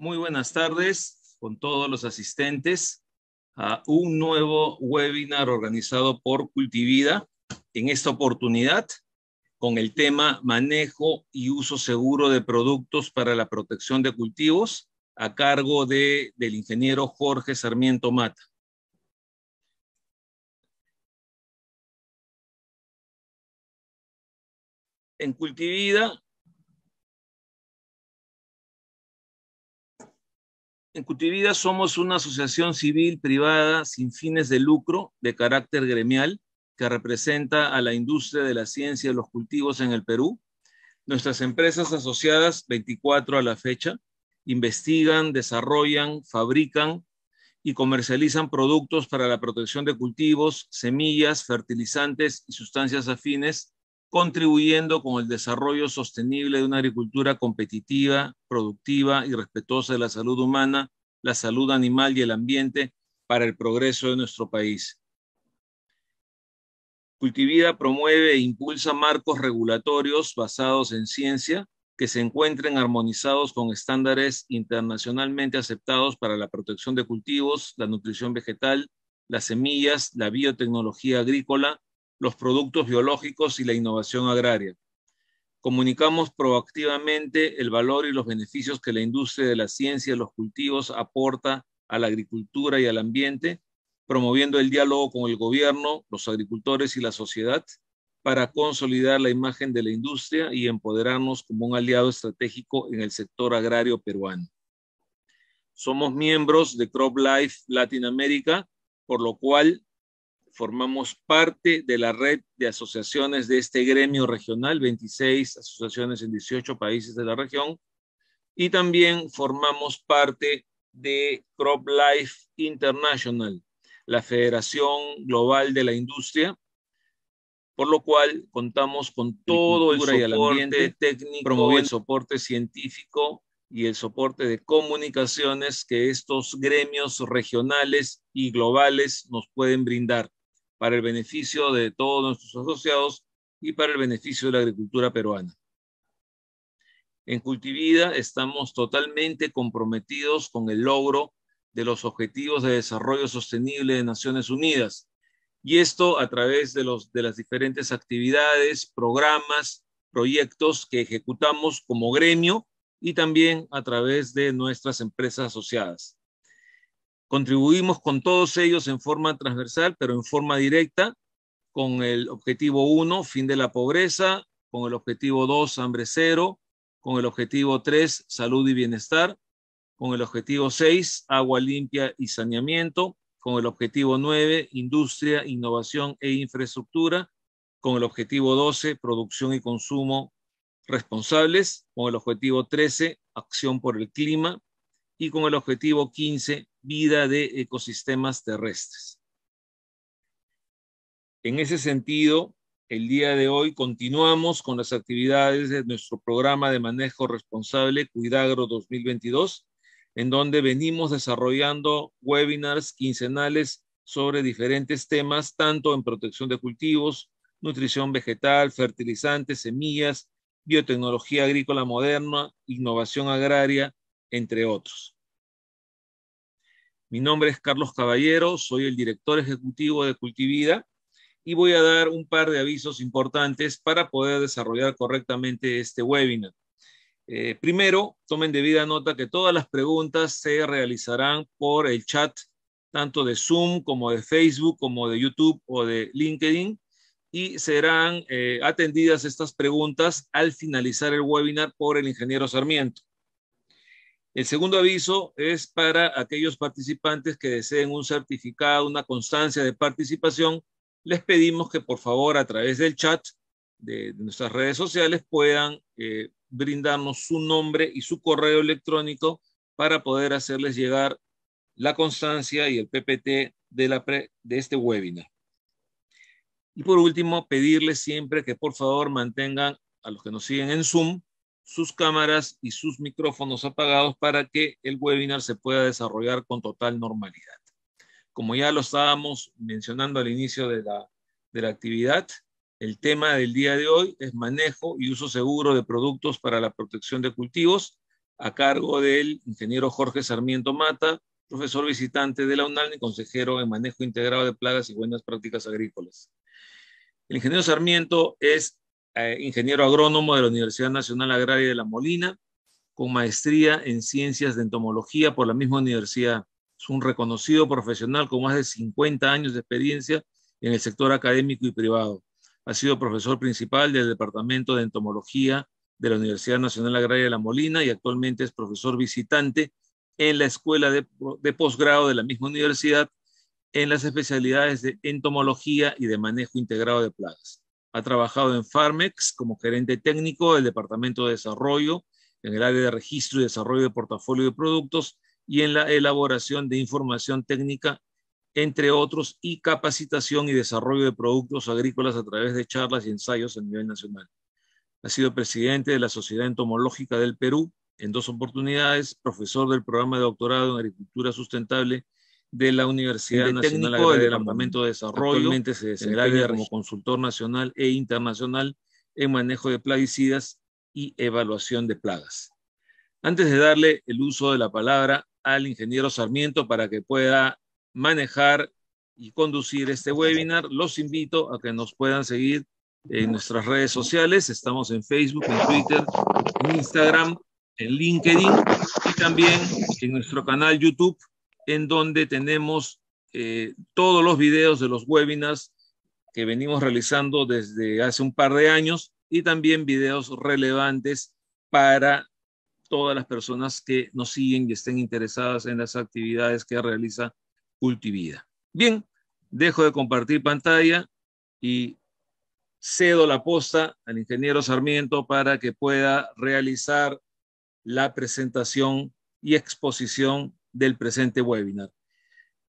Muy buenas tardes con todos los asistentes a un nuevo webinar organizado por Cultivida. En esta oportunidad, con el tema Manejo y uso seguro de productos para la protección de cultivos, a cargo del ingeniero Jorge Sarmiento Mata. En Cultivida somos una asociación civil privada sin fines de lucro de carácter gremial que representa a la industria de la ciencia de los cultivos en el Perú. Nuestras empresas asociadas, 24 a la fecha, investigan, desarrollan, fabrican y comercializan productos para la protección de cultivos, semillas, fertilizantes y sustancias afines, contribuyendo con el desarrollo sostenible de una agricultura competitiva, productiva y respetuosa de la salud humana, la salud animal y el ambiente para el progreso de nuestro país. Cultivida promueve e impulsa marcos regulatorios basados en ciencia que se encuentren armonizados con estándares internacionalmente aceptados para la protección de cultivos, la nutrición vegetal, las semillas, la biotecnología agrícola, los productos biológicos y la innovación agraria. Comunicamos proactivamente el valor y los beneficios que la industria de la ciencia de los cultivos aporta a la agricultura y al ambiente, promoviendo el diálogo con el gobierno, los agricultores y la sociedad para consolidar la imagen de la industria y empoderarnos como un aliado estratégico en el sector agrario peruano. Somos miembros de CropLife Latinoamérica, por lo cual formamos parte de la red de asociaciones de este gremio regional, 26 asociaciones en 18 países de la región, y también formamos parte de CropLife International, la Federación Global de la Industria, por lo cual contamos con todo el soporte técnico, promoviendo el soporte científico y el soporte de comunicaciones que estos gremios regionales y globales nos pueden brindar para el beneficio de todos nuestros asociados y para el beneficio de la agricultura peruana. En Cultivida estamos totalmente comprometidos con el logro de los Objetivos de Desarrollo Sostenible de Naciones Unidas, y esto a través de las diferentes actividades, programas, proyectos que ejecutamos como gremio y también a través de nuestras empresas asociadas. Contribuimos con todos ellos en forma transversal, pero en forma directa, con el objetivo 1, fin de la pobreza, con el objetivo 2, hambre cero, con el objetivo 3, salud y bienestar, con el objetivo 6, agua limpia y saneamiento, con el objetivo 9, industria, innovación e infraestructura, con el objetivo 12, producción y consumo responsables, con el objetivo 13, acción por el clima, y con el objetivo 15, vida de ecosistemas terrestres. En ese sentido, el día de hoy continuamos con las actividades de nuestro programa de manejo responsable Cuidagro 2022, en donde venimos desarrollando webinars quincenales sobre diferentes temas, tanto en protección de cultivos, nutrición vegetal, fertilizantes, semillas, biotecnología agrícola moderna, innovación agraria, entre otros. Mi nombre es Carlos Caballero, soy el director ejecutivo de Cultivida y voy a dar un par de avisos importantes para poder desarrollar correctamente este webinar. Primero, tomen debida nota que todas las preguntas se realizarán por el chat, tanto de Zoom como de Facebook, como de YouTube o de LinkedIn, y serán atendidas estas preguntas al finalizar el webinar por el ingeniero Sarmiento. El segundo aviso es para aquellos participantes que deseen un certificado, una constancia de participación. Les pedimos que por favor a través del chat de nuestras redes sociales puedan brindarnos su nombre y su correo electrónico para poder hacerles llegar la constancia y el PPT de este webinar. Y por último, pedirles siempre que por favor mantengan a los que nos siguen en Zoom sus cámaras y sus micrófonos apagados para que el webinar se pueda desarrollar con total normalidad. Como ya lo estábamos mencionando al inicio de la actividad, el tema del día de hoy es manejo y uso seguro de productos para la protección de cultivos, a cargo del ingeniero Jorge Sarmiento Mata, profesor visitante de la UNALM y consejero en manejo integrado de plagas y buenas prácticas agrícolas. El ingeniero Sarmiento es ingeniero agrónomo de la Universidad Nacional Agraria de La Molina, con maestría en ciencias de entomología por la misma universidad. Es un reconocido profesional con más de 50 años de experiencia en el sector académico y privado. Ha sido profesor principal del Departamento de Entomología de la Universidad Nacional Agraria de La Molina y actualmente es profesor visitante en la Escuela de Posgrado de la misma universidad en las especialidades de entomología y de manejo integrado de plagas. Ha trabajado en Farmex como gerente técnico del Departamento de Desarrollo, en el área de registro y desarrollo de portafolio de productos y en la elaboración de información técnica, entre otros, y capacitación y desarrollo de productos agrícolas a través de charlas y ensayos a nivel nacional. Ha sido presidente de la Sociedad Entomológica del Perú en 2 oportunidades, profesor del programa de doctorado en Agricultura Sustentable de la Universidad Nacional Agraria del Departamento de Desarrollo. Actualmente se desempeña como consultor nacional e internacional en manejo de plaguicidas y evaluación de plagas. Antes de darle el uso de la palabra al ingeniero Sarmiento para que pueda manejar y conducir este webinar, los invito a que nos puedan seguir en nuestras redes sociales. Estamos en Facebook, en Twitter, en Instagram, en LinkedIn y también en nuestro canal YouTube, en donde tenemos todos los videos de los webinars que venimos realizando desde hace un par de años y también videos relevantes para todas las personas que nos siguen y estén interesadas en las actividades que realiza Cultivida. Bien, dejo de compartir pantalla y cedo la posta al ingeniero Sarmiento para que pueda realizar la presentación y exposición del presente webinar.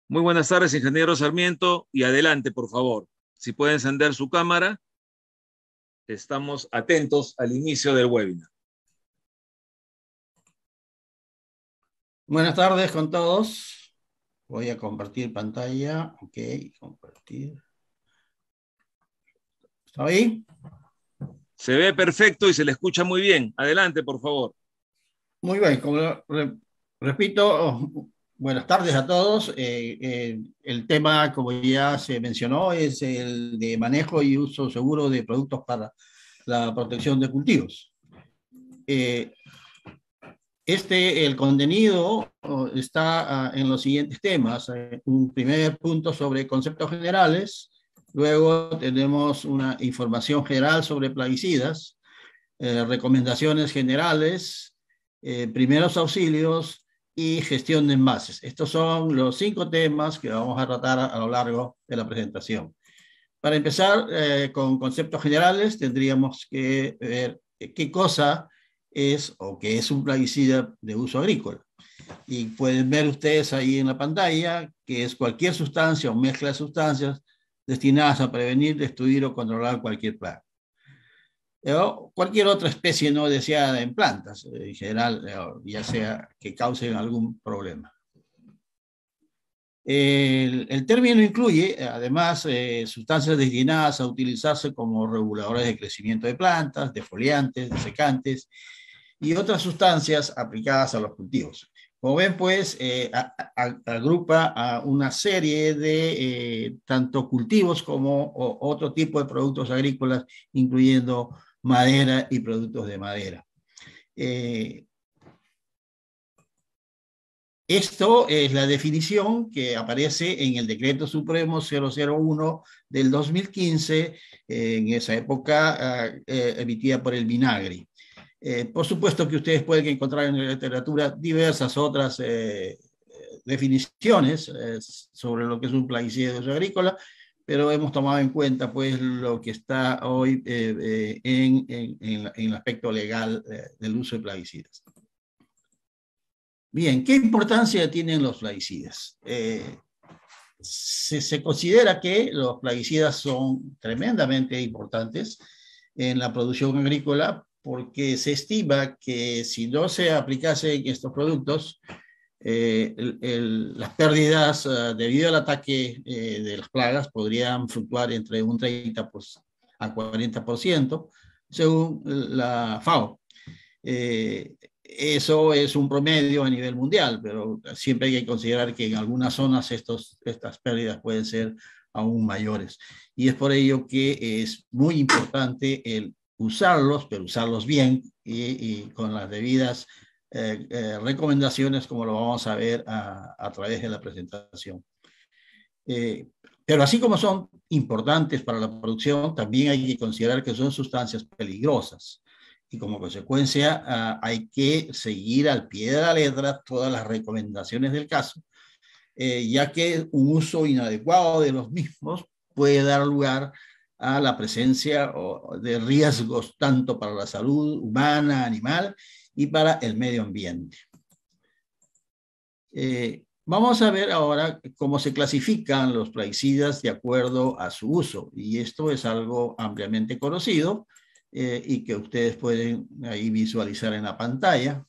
Muy buenas tardes, ingeniero Sarmiento, y adelante, por favor. Si puede encender su cámara, estamos atentos al inicio del webinar. Buenas tardes con todos. Voy a compartir pantalla. Ok, compartir. ¿Está ahí? Se ve perfecto y se le escucha muy bien. Adelante, por favor. Muy bien, como repito, buenas tardes a todos. El tema, como ya se mencionó, es el de manejo y uso seguro de productos para la protección de cultivos. El contenido está en los siguientes temas. Un primer punto sobre conceptos generales. Luego tenemos una información general sobre plaguicidas, recomendaciones generales, primeros auxilios y gestión de envases. Estos son los 5 temas que vamos a tratar a lo largo de la presentación. Para empezar con conceptos generales, tendríamos que ver qué cosa es o qué es un plaguicida de uso agrícola. Y pueden ver ustedes ahí en la pantalla que es cualquier sustancia o mezcla de sustancias destinadas a prevenir, destruir o controlar cualquier plaga. O cualquier otra especie no deseada en plantas, en general, ya sea que causen algún problema. El término incluye, además, sustancias destinadas a utilizarse como reguladores de crecimiento de plantas, defoliantes, desecantes y otras sustancias aplicadas a los cultivos. Como ven, pues, agrupa a una serie de tanto cultivos como otro tipo de productos agrícolas, incluyendo madera y productos de madera. Esto es la definición que aparece en el Decreto Supremo 001 del 2015, en esa época emitida por el Minagri. Por supuesto que ustedes pueden encontrar en la literatura diversas otras definiciones sobre lo que es un plaguicida de uso agrícola, pero hemos tomado en cuenta pues lo que está hoy en el aspecto legal del uso de plaguicidas. Bien, ¿qué importancia tienen los plaguicidas? Se considera que los plaguicidas son tremendamente importantes en la producción agrícola porque se estima que si no se aplicasen estos productos, las pérdidas debido al ataque de las plagas podrían fluctuar entre un 30 a 40%, según la FAO. eso es un promedio a nivel mundial, pero siempre hay que considerar que en algunas zonas estas pérdidas pueden ser aún mayores. Y es por ello que es muy importante el usarlos, pero usarlos bien y con las debidas recomendaciones, como lo vamos a ver a través de la presentación. Pero así como son importantes para la producción, también hay que considerar que son sustancias peligrosas. Y como consecuencia, hay que seguir al pie de la letra todas las recomendaciones del caso, ya que un uso inadecuado de los mismos puede dar lugar a la presencia de riesgos tanto para la salud humana, animal y para el medio ambiente. Vamos a ver ahora cómo se clasifican los plaguicidas de acuerdo a su uso, y esto es algo ampliamente conocido y que ustedes pueden ahí visualizar en la pantalla,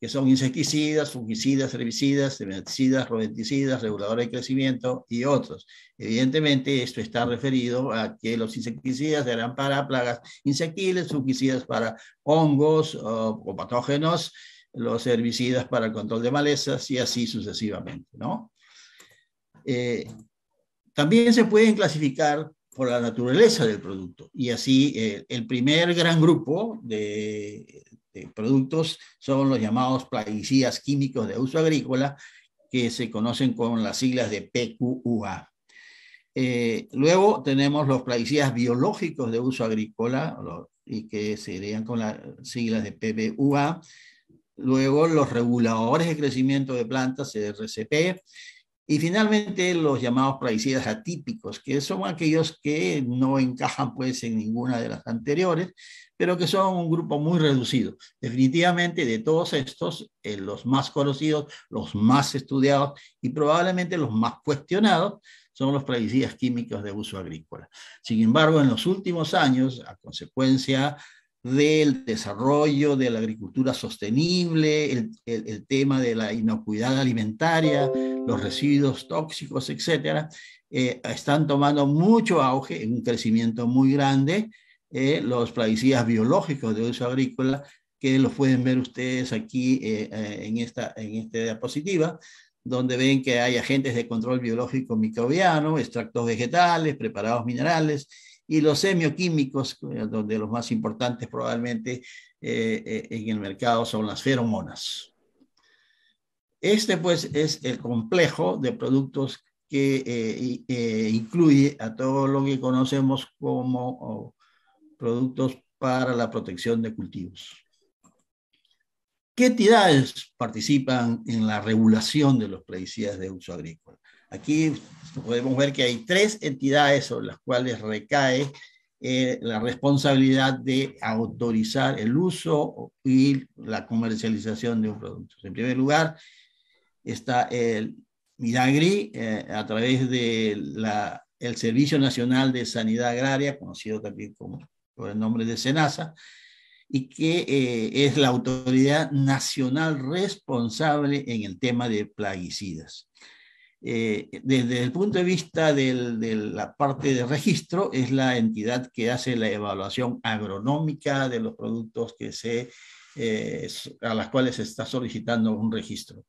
que son insecticidas, fungicidas, herbicidas, semiticidas, rodenticidas, reguladores de crecimiento y otros. Evidentemente, esto está referido a que los insecticidas serán para plagas insectiles, fungicidas para hongos o patógenos, los herbicidas para el control de malezas y así sucesivamente, ¿no? También se pueden clasificar por la naturaleza del producto y así el primer gran grupo de productos son los llamados plaguicidas químicos de uso agrícola, que se conocen con las siglas de PQUA. Luego tenemos los plaguicidas biológicos de uso agrícola y que serían con las siglas de PBUA. Luego los reguladores de crecimiento de plantas, RCP, y finalmente los llamados plaguicidas atípicos, que son aquellos que no encajan pues en ninguna de las anteriores, pero que son un grupo muy reducido. Definitivamente de todos estos, los más conocidos, los más estudiados y probablemente los más cuestionados son los plaguicidas químicos de uso agrícola. Sin embargo, en los últimos años, a consecuencia del desarrollo de la agricultura sostenible, el tema de la inocuidad alimentaria, los residuos tóxicos, etcétera, están tomando mucho auge, en un crecimiento muy grande, los plaguicidas biológicos de uso agrícola, que los pueden ver ustedes aquí en esta diapositiva, donde ven que hay agentes de control biológico microbiano, extractos vegetales, preparados minerales, y los semioquímicos, donde los más importantes probablemente en el mercado son las feromonas. Este pues es el complejo de productos que incluye a todo lo que conocemos como productos para la protección de cultivos. ¿Qué entidades participan en la regulación de los plaguicidas de uso agrícola? Aquí podemos ver que hay 3 entidades sobre las cuales recae la responsabilidad de autorizar el uso y la comercialización de un producto. En primer lugar, está el Midagri, a través del Servicio Nacional de Sanidad Agraria, conocido también por el nombre de SENASA, y que es la autoridad nacional responsable en el tema de plaguicidas. Desde el punto de vista de la parte de registro, es la entidad que hace la evaluación agronómica de los productos a las cuales se está solicitando un registro.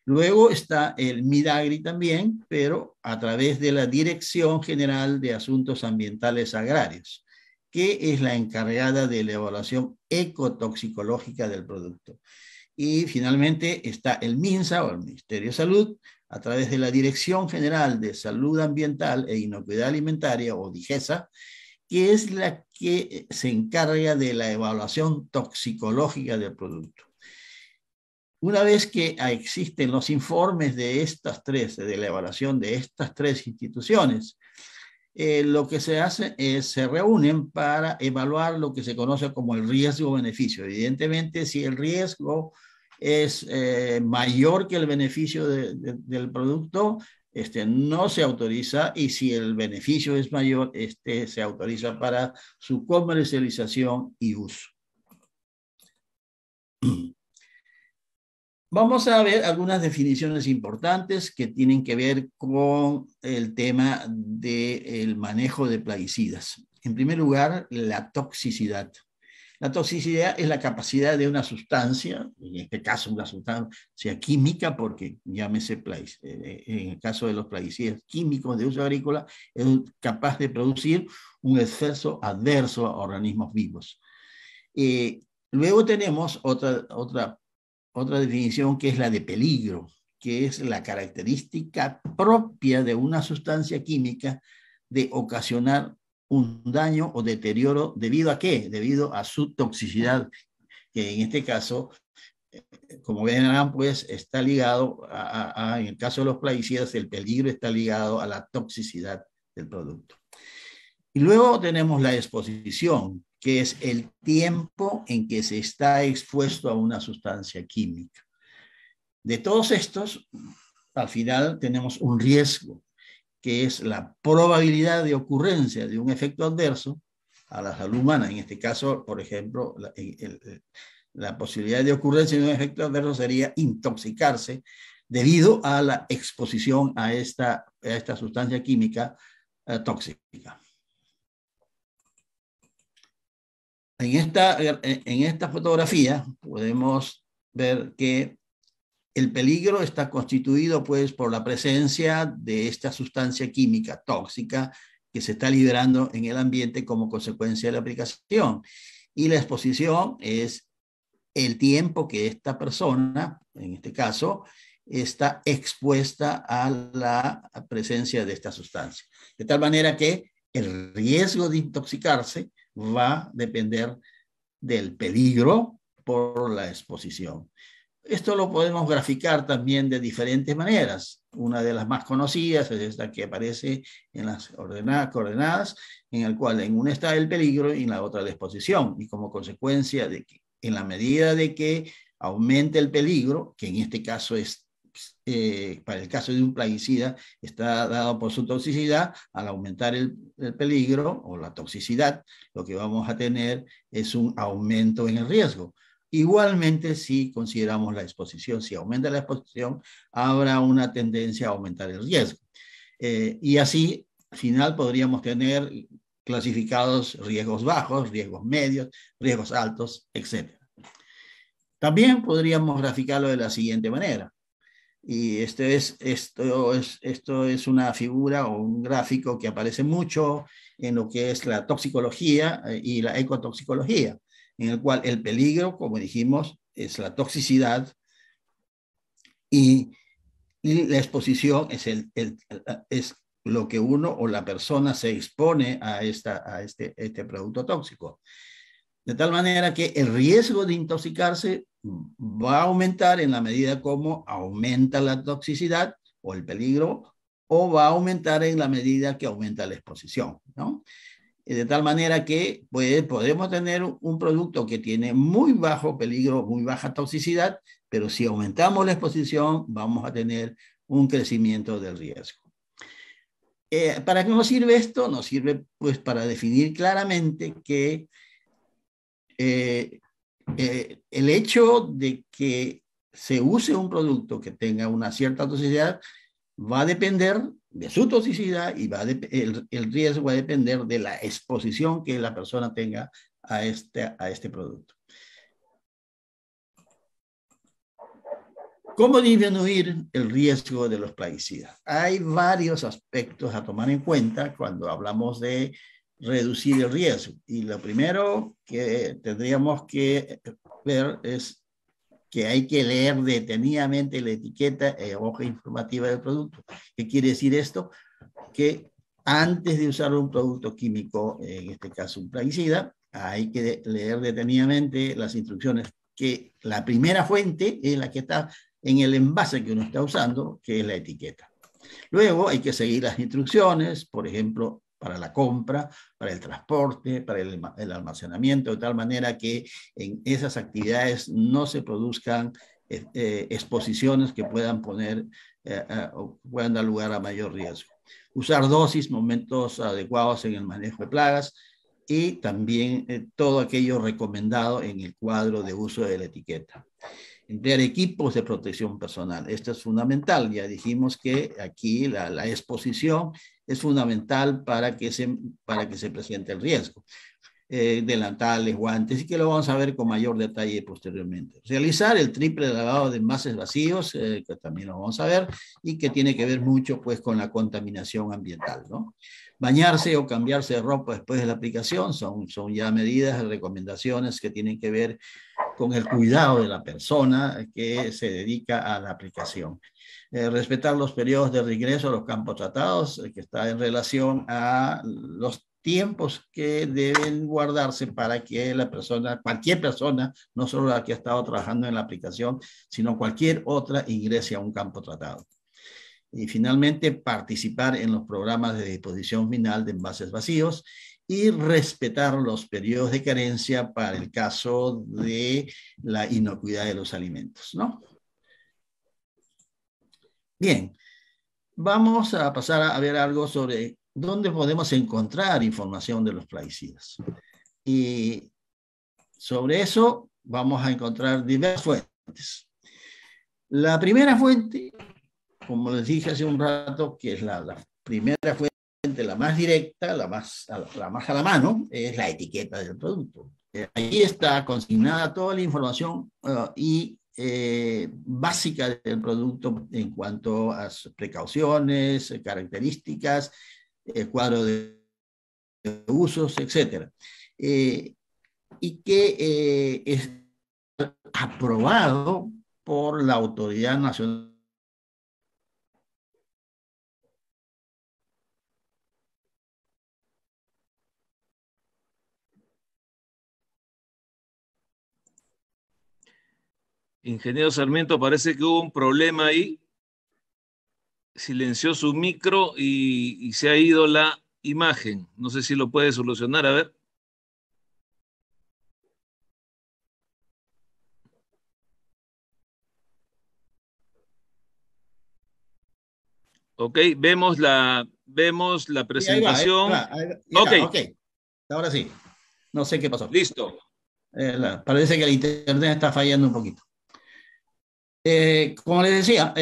Luego está el Midagri también, pero a través de la Dirección General de Asuntos Ambientales Agrarios, que es la encargada de la evaluación ecotoxicológica del producto. Y finalmente está el MINSA, o el Ministerio de Salud, a través de la Dirección General de Salud Ambiental e Inocuidad Alimentaria, o DIGESA, que es la que se encarga de la evaluación toxicológica del producto. Una vez que existen los informes de de la evaluación de estas 3 instituciones, lo que se hace es se reúnen para evaluar lo que se conoce como el riesgo-beneficio. Evidentemente, si el riesgo es mayor que el beneficio del producto, no se autoriza, y si el beneficio es mayor, se autoriza para su comercialización y uso. Vamos a ver algunas definiciones importantes que tienen que ver con el tema del manejo de plaguicidas. En primer lugar, la toxicidad. La toxicidad es la capacidad de una sustancia, en este caso una sustancia química, porque llámese en el caso de los plaguicidas químicos de uso agrícola, es capaz de producir un efecto adverso a organismos vivos. Luego tenemos otra definición, que es la de peligro, que es la característica propia de una sustancia química de ocasionar un daño o deterioro. ¿Debido a qué? Debido a su toxicidad, que en este caso, como verán, pues está ligado en el caso de los plaguicidas, el peligro está ligado a la toxicidad del producto. Y luego tenemos la exposición, que es el tiempo en que se está expuesto a una sustancia química. De todos estos, al final tenemos un riesgo, que es la probabilidad de ocurrencia de un efecto adverso a la salud humana. En este caso, por ejemplo, la posibilidad de ocurrencia de un efecto adverso sería intoxicarse debido a la exposición a esta sustancia química tóxica. En esta fotografía podemos ver que el peligro está constituido, pues, por la presencia de esta sustancia química tóxica que se está liberando en el ambiente como consecuencia de la aplicación. Y la exposición es el tiempo que esta persona, en este caso, está expuesta a la presencia de esta sustancia. De tal manera que el riesgo de intoxicarse va a depender del peligro por la exposición. Esto lo podemos graficar también de diferentes maneras. Una de las más conocidas es esta que aparece en las coordenadas, en el cual en una está el peligro y en la otra la exposición. Y como consecuencia de que, en la medida de que aumente el peligro, que en este caso es, para el caso de un plaguicida, está dado por su toxicidad, al aumentar el peligro o la toxicidad, lo que vamos a tener es un aumento en el riesgo. Igualmente, si consideramos la exposición, si aumenta la exposición, habrá una tendencia a aumentar el riesgo. Y así, al final, podríamos tener clasificados riesgos bajos, riesgos medios, riesgos altos, etc. También podríamos graficarlo de la siguiente manera. Y esto es una figura o un gráfico que aparece mucho en lo que es la toxicología y la ecotoxicología, en el cual el peligro, como dijimos, es la toxicidad y la exposición es lo que uno o la persona se expone a este producto tóxico. De tal manera que el riesgo de intoxicarse va a aumentar en la medida como aumenta la toxicidad o el peligro, o va a aumentar en la medida que aumenta la exposición, ¿no? De tal manera que podemos tener un producto que tiene muy bajo peligro, muy baja toxicidad, pero si aumentamos la exposición vamos a tener un crecimiento del riesgo. ¿Para qué nos sirve esto? Nos sirve, pues, para definir claramente que el hecho de que se use un producto que tenga una cierta toxicidad va a depender de su toxicidad y el riesgo va a depender de la exposición que la persona tenga a este producto. ¿Cómo disminuir el riesgo de los plaguicidas? Hay varios aspectos a tomar en cuenta cuando hablamos de reducir el riesgo. Y lo primero que tendríamos que ver es que hay que leer detenidamente la etiqueta hoja informativa del producto. ¿Qué quiere decir esto? Que antes de usar un producto químico, en este caso un plaguicida, hay que leer detenidamente las instrucciones, que la primera fuente es la que está en el envase que uno está usando, que es la etiqueta. Luego hay que seguir las instrucciones, por ejemplo, para la compra, para el transporte, para el almacenamiento, de tal manera que en esas actividades no se produzcan exposiciones que puedan puedan dar lugar a mayor riesgo. Usar dosis, momentos adecuados en el manejo de plagas y también todo aquello recomendado en el cuadro de uso de la etiqueta. Emplear equipos de protección personal. Esto es fundamental. Ya dijimos que aquí la exposición es fundamental para que se presente el riesgo. delantales, guantes, y que lo vamos a ver con mayor detalle posteriormente. Realizar el triple lavado de envases vacíos, que también lo vamos a ver, y que tiene que ver mucho pues con la contaminación ambiental, ¿no? Bañarse o cambiarse de ropa después de la aplicación son ya medidas, recomendaciones que tienen que ver con el cuidado de la persona que se dedica a la aplicación. Respetar los periodos de regreso a los campos tratados, que está en relación a los tiempos que deben guardarse para que la persona, cualquier persona, no solo la que ha estado trabajando en la aplicación, sino cualquier otra, ingrese a un campo tratado. Y finalmente, participar en los programas de disposición final de envases vacíos y respetar los periodos de carencia para el caso de la inocuidad de los alimentos, ¿no? Bien, vamos a pasar a ver algo sobre dónde podemos encontrar información de los plaguicidas. Y sobre eso vamos a encontrar diversas fuentes. La primera fuente, como les dije hace un rato, que es la primera fuente, la más directa, la más a la mano, es la etiqueta del producto. Ahí está consignada toda la información básica del producto en cuanto a sus precauciones, características, cuadro de usos, etc. Y que es aprobado por la Autoridad Nacional. Ingeniero Sarmiento, parece que hubo un problema ahí. Silenció su micro y se ha ido la imagen. No sé si lo puede solucionar, a ver. Ok, vemos la presentación. Ahí va. Ok, Ok, ahora sí. No sé qué pasó. listo. Parece que el internet está fallando un poquito. Como les decía,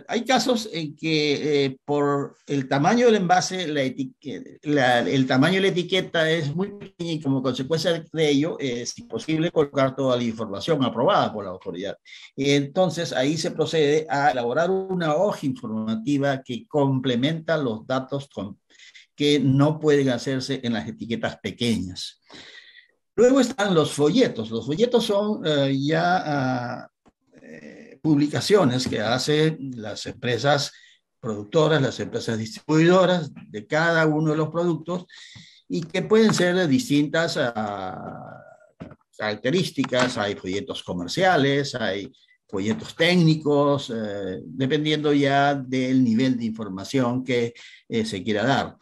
hay casos en que por el tamaño del envase, el tamaño de la etiqueta es muy pequeño y como consecuencia de ello es imposible colocar toda la información aprobada por la autoridad. Entonces ahí se procede a elaborar una hoja informativa que complementa los datos que no pueden hacerse en las etiquetas pequeñas. Luego están los folletos. Los folletos son publicaciones que hacen las empresas productoras, las empresas distribuidoras de cada uno de los productos y que pueden ser de distintas características. Hay folletos comerciales, hay folletos técnicos, dependiendo ya del nivel de información que se quiera dar.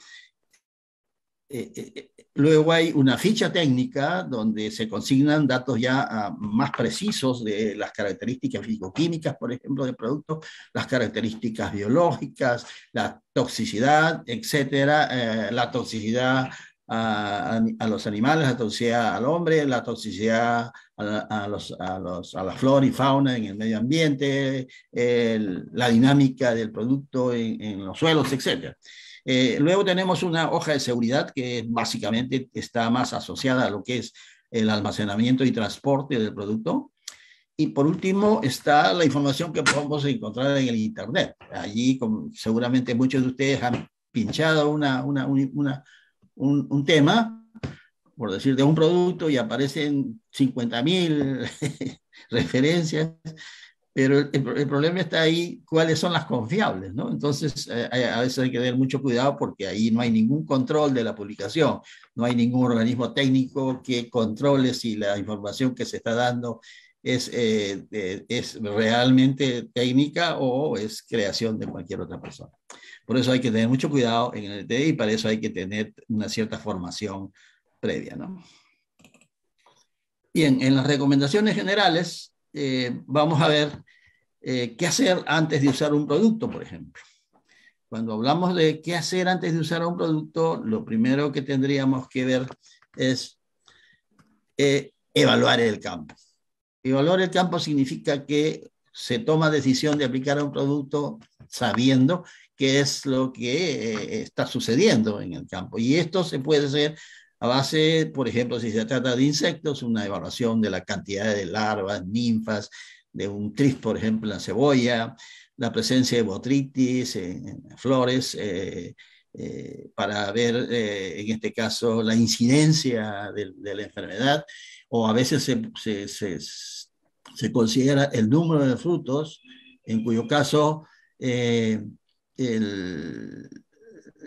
Luego hay una ficha técnica donde se consignan datos ya más precisos de las características físico-químicas, por ejemplo, del producto, las características biológicas, la toxicidad, etcétera, la toxicidad a los animales, la toxicidad al hombre, la toxicidad a la flora y fauna en el medio ambiente, la dinámica del producto en los suelos, etcétera. Luego tenemos una hoja de seguridad que básicamente está más asociada a lo que es el almacenamiento y transporte del producto. Y por último está la información que podemos encontrar en el Internet. Allí seguramente muchos de ustedes han pinchado un tema, por decir, de un producto y aparecen 50.000 referencias. Pero el problema está ahí, cuáles son las confiables, ¿no? Entonces, a veces hay que tener mucho cuidado porque ahí no hay ningún control de la publicación, no hay ningún organismo técnico que controle si la información que se está dando es realmente técnica o es creación de cualquier otra persona. Por eso hay que tener mucho cuidado en el TI y para eso hay que tener una cierta formación previa, ¿no? Bien, en las recomendaciones generales, vamos a ver qué hacer antes de usar un producto, por ejemplo. Cuando hablamos de qué hacer antes de usar un producto, lo primero que tendríamos que ver es evaluar el campo. Evaluar el campo significa que se toma decisión de aplicar un producto sabiendo qué es lo que está sucediendo en el campo. Y esto se puede hacer a base, por ejemplo, si se trata de insectos, una evaluación de la cantidad de larvas, ninfas, de un tris, por ejemplo, en la cebolla, la presencia de botritis en flores, para ver, en este caso, la incidencia de la enfermedad, o a veces se considera el número de frutos, en cuyo caso el,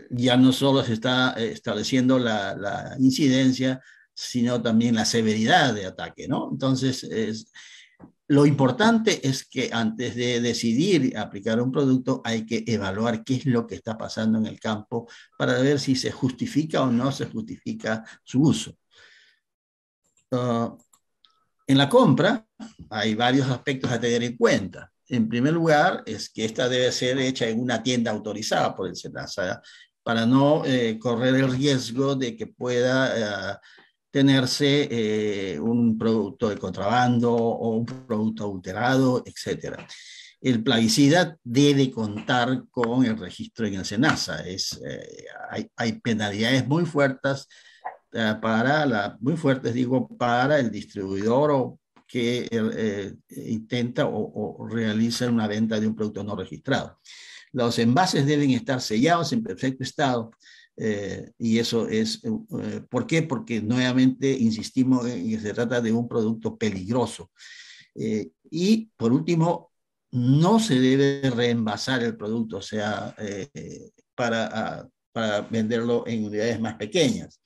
ya no solo se está estableciendo la incidencia, sino también la severidad de ataque, ¿no? Entonces, lo importante es que antes de decidir aplicar un producto hay que evaluar qué es lo que está pasando en el campo para ver si se justifica o no se justifica su uso. En la compra hay varios aspectos a tener en cuenta. En primer lugar, es que esta debe ser hecha en una tienda autorizada por el SENASA para no correr el riesgo de que pueda tenerse un producto de contrabando o un producto adulterado, etc. El plaguicida debe contar con el registro en el SENASA. Hay penalidades muy fuertes muy fuertes, digo, para el distribuidor o que intenta o realiza una venta de un producto no registrado. Los envases deben estar sellados en perfecto estado. Y eso es, ¿por qué? Porque nuevamente insistimos en que se trata de un producto peligroso. Y por último, no se debe reenvasar el producto, o sea, para venderlo en unidades más pequeñas.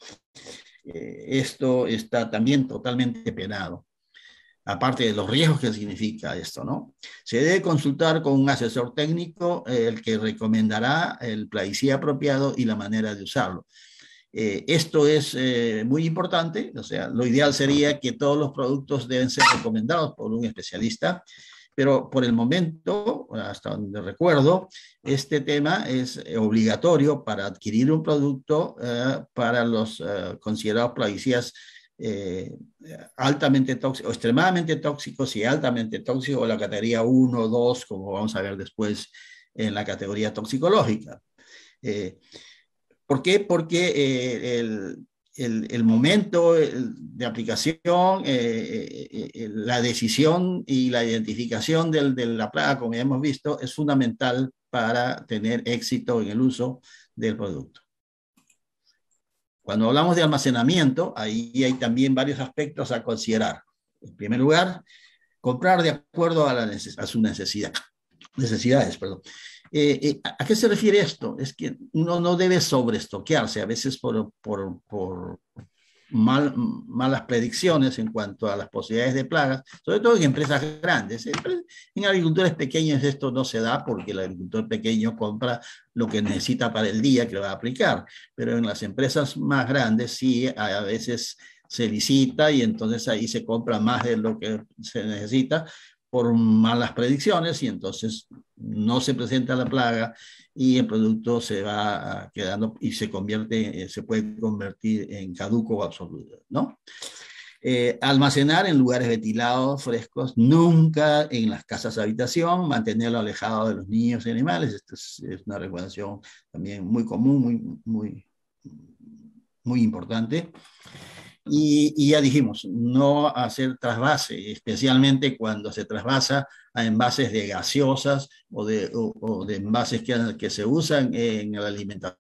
Esto está también totalmente penado, aparte de los riesgos que significa esto, ¿no? Se debe consultar con un asesor técnico, el que recomendará el plaguicida apropiado y la manera de usarlo. Esto es muy importante, o sea, lo ideal sería que todos los productos deben ser recomendados por un especialista, pero por el momento, hasta donde recuerdo, este tema es obligatorio para adquirir un producto para los considerados plaguicidas altamente tóxicos, o extremadamente tóxicos y altamente tóxicos, o la categoría 1 o 2, como vamos a ver después en la categoría toxicológica. ¿Por qué? Porque el momento de aplicación, la decisión y la identificación de la plaga, como ya hemos visto, es fundamental para tener éxito en el uso del producto. Cuando hablamos de almacenamiento, ahí hay también varios aspectos a considerar. En primer lugar, comprar de acuerdo a sus necesidades. Perdón. ¿A qué se refiere esto? Es que uno no debe sobreestoquearse, a veces por malas predicciones en cuanto a las posibilidades de plagas, sobre todo en empresas grandes. En agricultores pequeños esto no se da porque el agricultor pequeño compra lo que necesita para el día que va a aplicar, pero en las empresas más grandes sí, a veces se licita y entonces ahí se compra más de lo que se necesita por malas predicciones y entonces no se presenta la plaga y el producto se va quedando y se puede convertir en caduco o absoluto, ¿no? Almacenar en lugares ventilados, frescos, nunca en las casas de habitación, mantenerlo alejado de los niños y animales. Esto es una recomendación también muy común, muy importante. Y ya dijimos, no hacer trasvase, especialmente cuando se trasvasa a envases de gaseosas o de envases que se usan en la alimentación,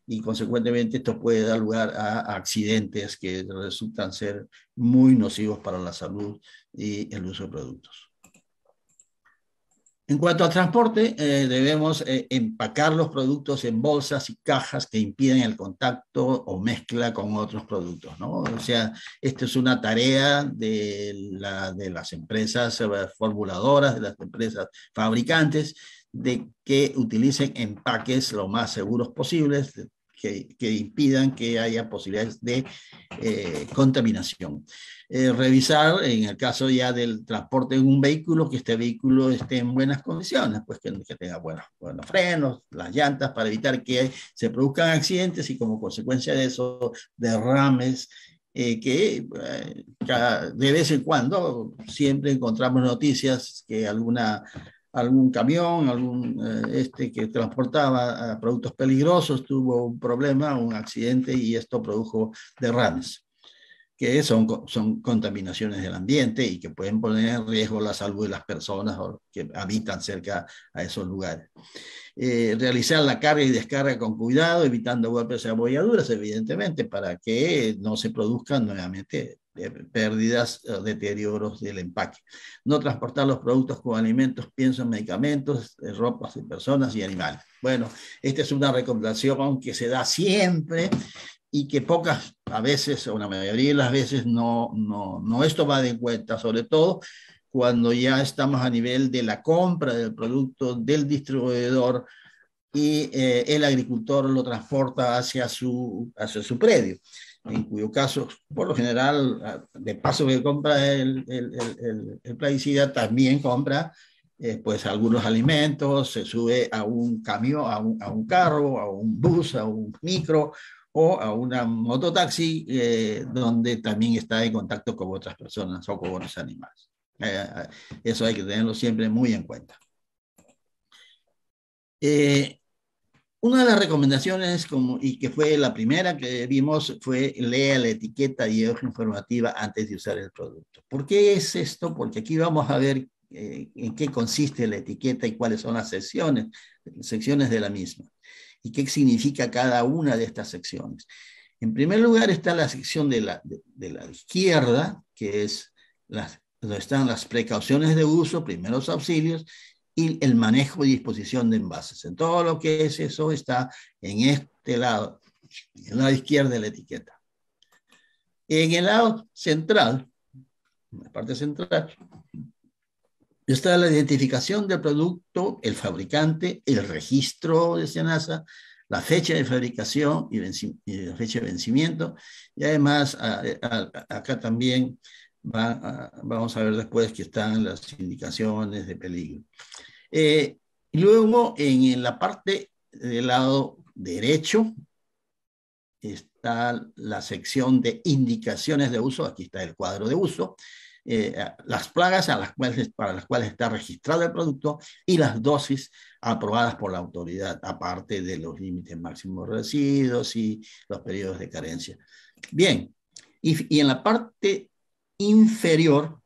y consecuentemente esto puede dar lugar a accidentes que resultan ser muy nocivos para la salud y el uso de productos. En cuanto al transporte, debemos empacar los productos en bolsas y cajas que impiden el contacto o mezcla con otros productos, ¿no? O sea, esta es una tarea de las empresas formuladoras, de las empresas fabricantes, de que utilicen empaques lo más seguros posibles, que impidan que haya posibilidades de contaminación. Revisar, en el caso ya del transporte en un vehículo, que este vehículo esté en buenas condiciones, pues que tenga buenos frenos, las llantas, para evitar que se produzcan accidentes y como consecuencia de eso, derrames, que de vez en cuando siempre encontramos noticias que alguna algún camión, que transportaba productos peligrosos, tuvo un problema, un accidente, y esto produjo derrames, que son contaminaciones del ambiente y que pueden poner en riesgo la salud de las personas que habitan cerca a esos lugares. Realizar la carga y descarga con cuidado, evitando golpes y abolladuras, evidentemente, para que no se produzcan nuevamente pérdidas o deterioros del empaque. No transportar los productos con alimentos, piensos, medicamentos, ropas de personas y animales. Bueno, esta es una recomendación que se da siempre y que pocas a veces, o la mayoría de las veces, no es tomada en cuenta, sobre todo cuando ya estamos a nivel de la compra del producto del distribuidor y el agricultor lo transporta hacia su predio, en cuyo caso, por lo general, de paso que compra el plaguicida, también compra pues algunos alimentos, se sube a un camión, a un carro, a un bus, a un micro o a una mototaxi, donde también está en contacto con otras personas o con otros animales. Eso hay que tenerlo siempre muy en cuenta. Una de las recomendaciones, y que fue la primera que vimos, fue lea la etiqueta y hoja informativa antes de usar el producto. ¿Por qué es esto? Porque aquí vamos a ver en qué consiste la etiqueta y cuáles son las secciones de la misma, y qué significa cada una de estas secciones. En primer lugar está la sección de la izquierda, que es donde están las precauciones de uso, primeros auxilios, y el manejo y disposición de envases. En todo lo que es eso está en este lado, en el lado izquierdo de la etiqueta. En el lado central, en la parte central, está la identificación del producto, el fabricante, el registro de SENASA, la fecha de fabricación y la fecha de vencimiento, y además acá también vamos a ver después que están las indicaciones de peligro. Luego, en la parte del lado derecho, está la sección de indicaciones de uso. Aquí está el cuadro de uso, las plagas para las cuales está registrado el producto y las dosis aprobadas por la autoridad, aparte de los límites máximos de residuos y los periodos de carencia. Bien, y en la parte inferior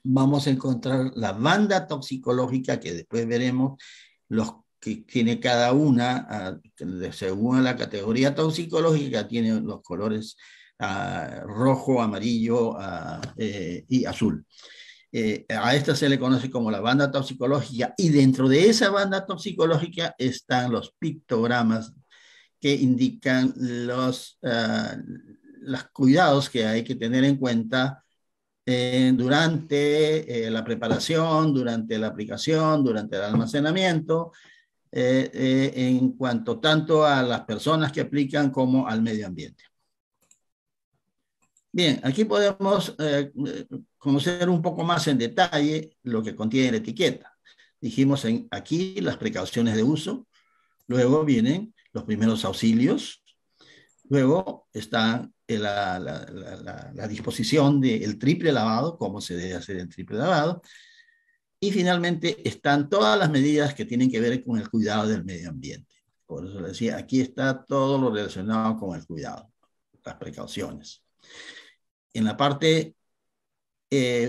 vamos a encontrar la banda toxicológica, que después veremos los que tiene cada una, según la categoría toxicológica, tiene los colores rojo, amarillo y azul. A esta se le conoce como la banda toxicológica, y dentro de esa banda toxicológica están los pictogramas que indican los cuidados que hay que tener en cuenta durante la preparación, durante la aplicación, durante el almacenamiento, en cuanto tanto a las personas que aplican como al medio ambiente. Bien, aquí podemos conocer un poco más en detalle lo que contiene la etiqueta. Dijimos aquí las precauciones de uso, luego vienen los primeros auxilios, luego está la disposición del triple lavado, cómo se debe hacer el triple lavado, y finalmente están todas las medidas que tienen que ver con el cuidado del medio ambiente. Por eso les decía, aquí está todo lo relacionado con el cuidado, las precauciones. En la parte,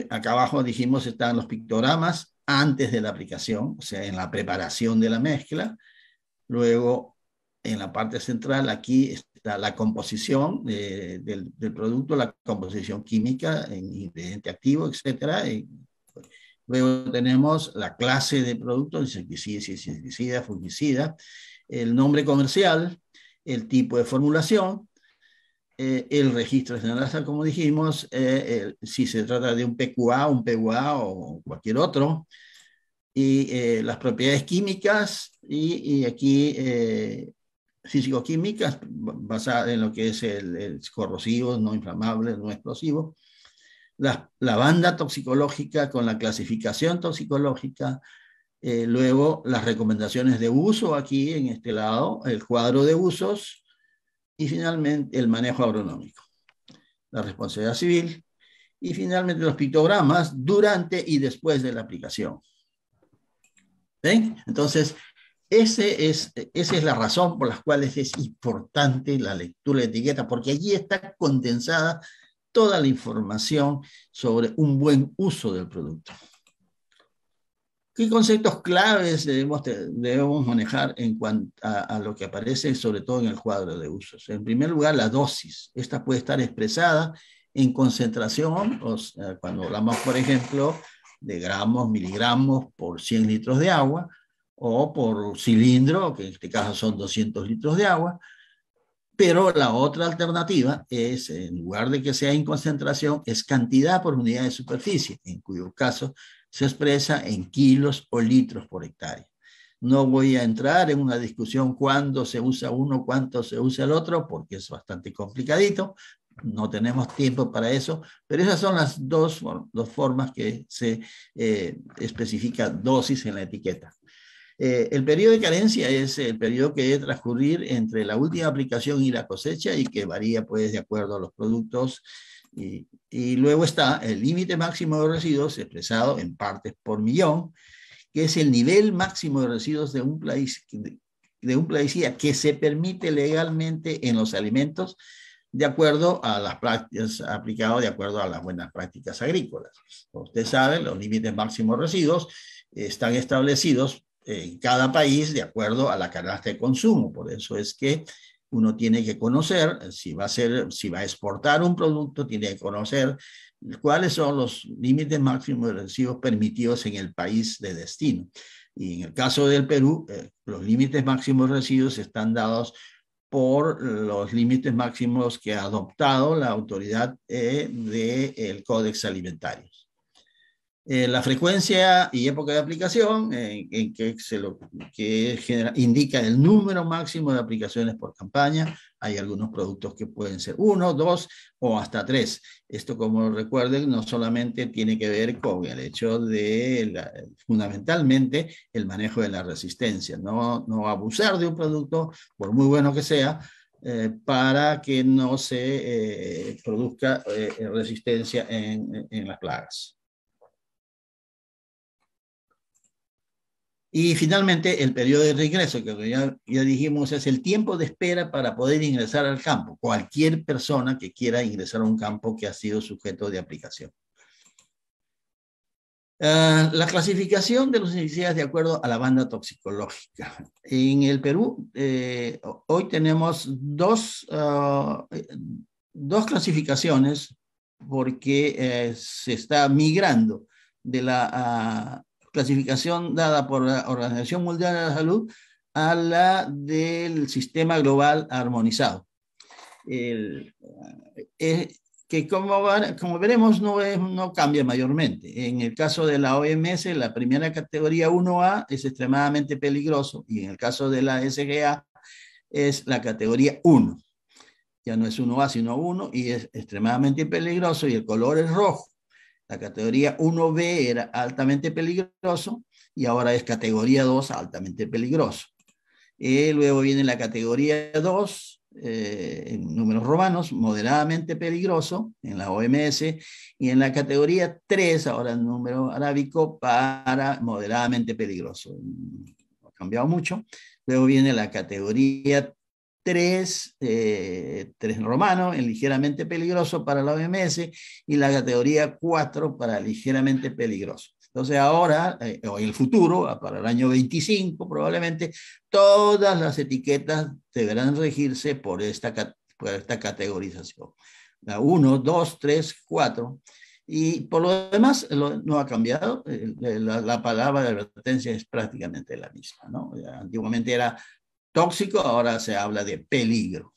acá abajo dijimos, están los pictogramas antes de la aplicación, o sea, en la preparación de la mezcla. Luego, en la parte central, aquí está la composición del producto, la composición química, en ingrediente activo, etc. Luego tenemos la clase de producto, insecticida, fungicida, el nombre comercial, el tipo de formulación, el registro de SENASA, como dijimos, si se trata de un PQA, un PUA o cualquier otro, y las propiedades químicas, y aquí físico-químicas basadas en lo que es el corrosivo, no inflamable, no explosivo, la banda toxicológica con la clasificación toxicológica, luego las recomendaciones de uso aquí en este lado, el cuadro de usos, y finalmente el manejo agronómico, la responsabilidad civil, y finalmente los pictogramas durante y después de la aplicación. ¿Ven? Entonces, esa es la razón por la cual es importante la lectura de etiqueta, porque allí está condensada toda la información sobre un buen uso del producto. ¿Qué conceptos claves debemos manejar en cuanto a lo que aparece sobre todo en el cuadro de usos? En primer lugar, la dosis. Esta puede estar expresada en concentración, o sea, cuando hablamos, por ejemplo, de gramos, miligramos por 100 litros de agua, o por cilindro, que en este caso son 200 litros de agua. Pero la otra alternativa es, en lugar de que sea en concentración, es cantidad por unidad de superficie, en cuyo caso se expresa en kilos o litros por hectárea. No voy a entrar en una discusión cuándo se usa uno, cuánto se usa el otro, porque es bastante complicadito. No tenemos tiempo para eso, pero esas son las dos formas que se especifica dosis en la etiqueta. El periodo de carencia es el periodo que debe transcurrir entre la última aplicación y la cosecha y que varía pues de acuerdo a los productos. Y luego está el límite máximo de residuos expresado en partes por millón, que es el nivel máximo de residuos de un plaguicida que se permite legalmente en los alimentos de acuerdo a las prácticas aplicadas, de acuerdo a las buenas prácticas agrícolas. Como ustedes saben, los límites máximos de residuos están establecidos en cada país de acuerdo a la canasta de consumo. Por eso es que uno tiene que conocer, si va a exportar un producto, tiene que conocer cuáles son los límites máximos de residuos permitidos en el país de destino. Y en el caso del Perú, los límites máximos de residuos están dados por los límites máximos que ha adoptado la autoridad del Códex Alimentario. La frecuencia y época de aplicación, en que indica el número máximo de aplicaciones por campaña. Hay algunos productos que pueden ser 1, 2 o hasta 3. Esto, como recuerden, no solamente tiene que ver con el hecho de, fundamentalmente, el manejo de la resistencia. No abusar de un producto, por muy bueno que sea, para que no se produzca resistencia en las plagas. Y finalmente, el periodo de reingreso, que ya dijimos, es el tiempo de espera para poder ingresar al campo. Cualquier persona que quiera ingresar a un campo que ha sido sujeto de aplicación. La clasificación de los herbicidas de acuerdo a la banda toxicológica. En el Perú, hoy tenemos dos clasificaciones porque se está migrando de la clasificación dada por la Organización Mundial de la Salud a la del Sistema Global Armonizado. Que como veremos no cambia mayormente. En el caso de la OMS, la primera categoría 1A es extremadamente peligroso y en el caso de la SGA es la categoría 1. Ya no es 1A sino 1 y es extremadamente peligroso y el color es rojo. La categoría 1B era altamente peligroso y ahora es categoría 2 altamente peligroso. Luego viene la categoría 2, en números romanos, moderadamente peligroso en la OMS, y en la categoría 3, ahora en número arábico, para moderadamente peligroso. No ha cambiado mucho. Luego viene la categoría 3 romano, en ligeramente peligroso para la OMS, y la categoría 4 para ligeramente peligroso. Entonces ahora, o en el futuro, para el año 25 probablemente, todas las etiquetas deberán regirse por esta categorización. La 1, 2, 3, 4. Y por lo demás, no ha cambiado. La palabra de advertencia es prácticamente la misma, ¿no? Antiguamente era tóxico, ahora se habla de peligro.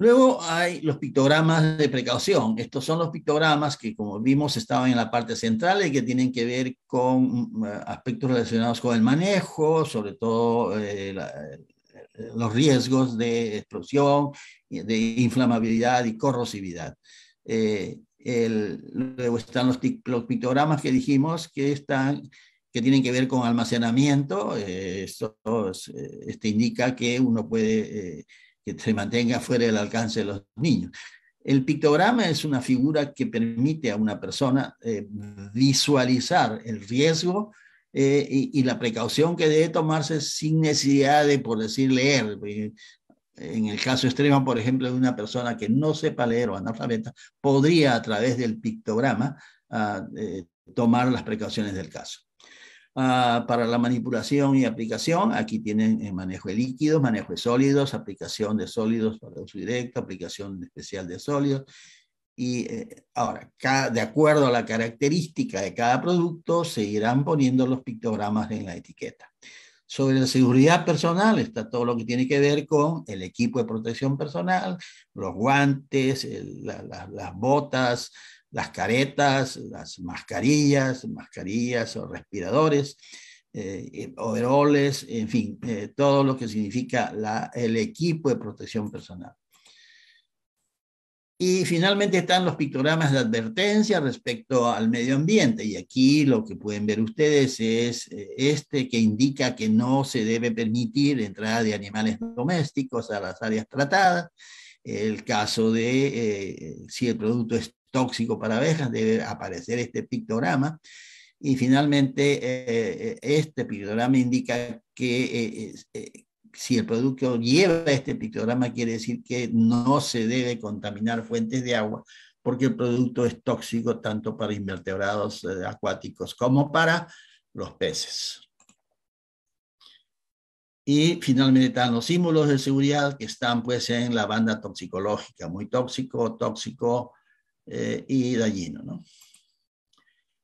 Luego hay los pictogramas de precaución. Estos son los pictogramas que, como vimos, estaban en la parte central y que tienen que ver con aspectos relacionados con el manejo, sobre todo los riesgos de explosión, de inflamabilidad y corrosividad. Luego están los pictogramas que dijimos que tienen que ver con almacenamiento. Esto indica que uno puede que se mantenga fuera del alcance de los niños. El pictograma es una figura que permite a una persona visualizar el riesgo y la precaución que debe tomarse sin necesidad de, por decir, leer. En el caso extremo, por ejemplo, de una persona que no sepa leer o analfabeta, podría a través del pictograma tomar las precauciones del caso. Para la manipulación y aplicación, aquí tienen el manejo de líquidos, manejo de sólidos, aplicación de sólidos para uso directo, aplicación especial de sólidos. Y ahora, de acuerdo a la característica de cada producto, se irán poniendo los pictogramas en la etiqueta. Sobre la seguridad personal está todo lo que tiene que ver con el equipo de protección personal, los guantes, las botas, las caretas, las mascarillas o respiradores, overoles, en fin, todo lo que significa el equipo de protección personal. Y finalmente están los pictogramas de advertencia respecto al medio ambiente. Y aquí lo que pueden ver ustedes es este que indica que no se debe permitir entrada de animales domésticos a las áreas tratadas. El caso de si el producto es tóxico para abejas, debe aparecer este pictograma. Y finalmente este pictograma indica que si el producto lleva este pictograma, quiere decir que no se debe contaminar fuentes de agua, porque el producto es tóxico tanto para invertebrados acuáticos como para los peces. Y finalmente están los símbolos de seguridad que están pues en la banda toxicológica, muy tóxico, tóxico y dañino, ¿no?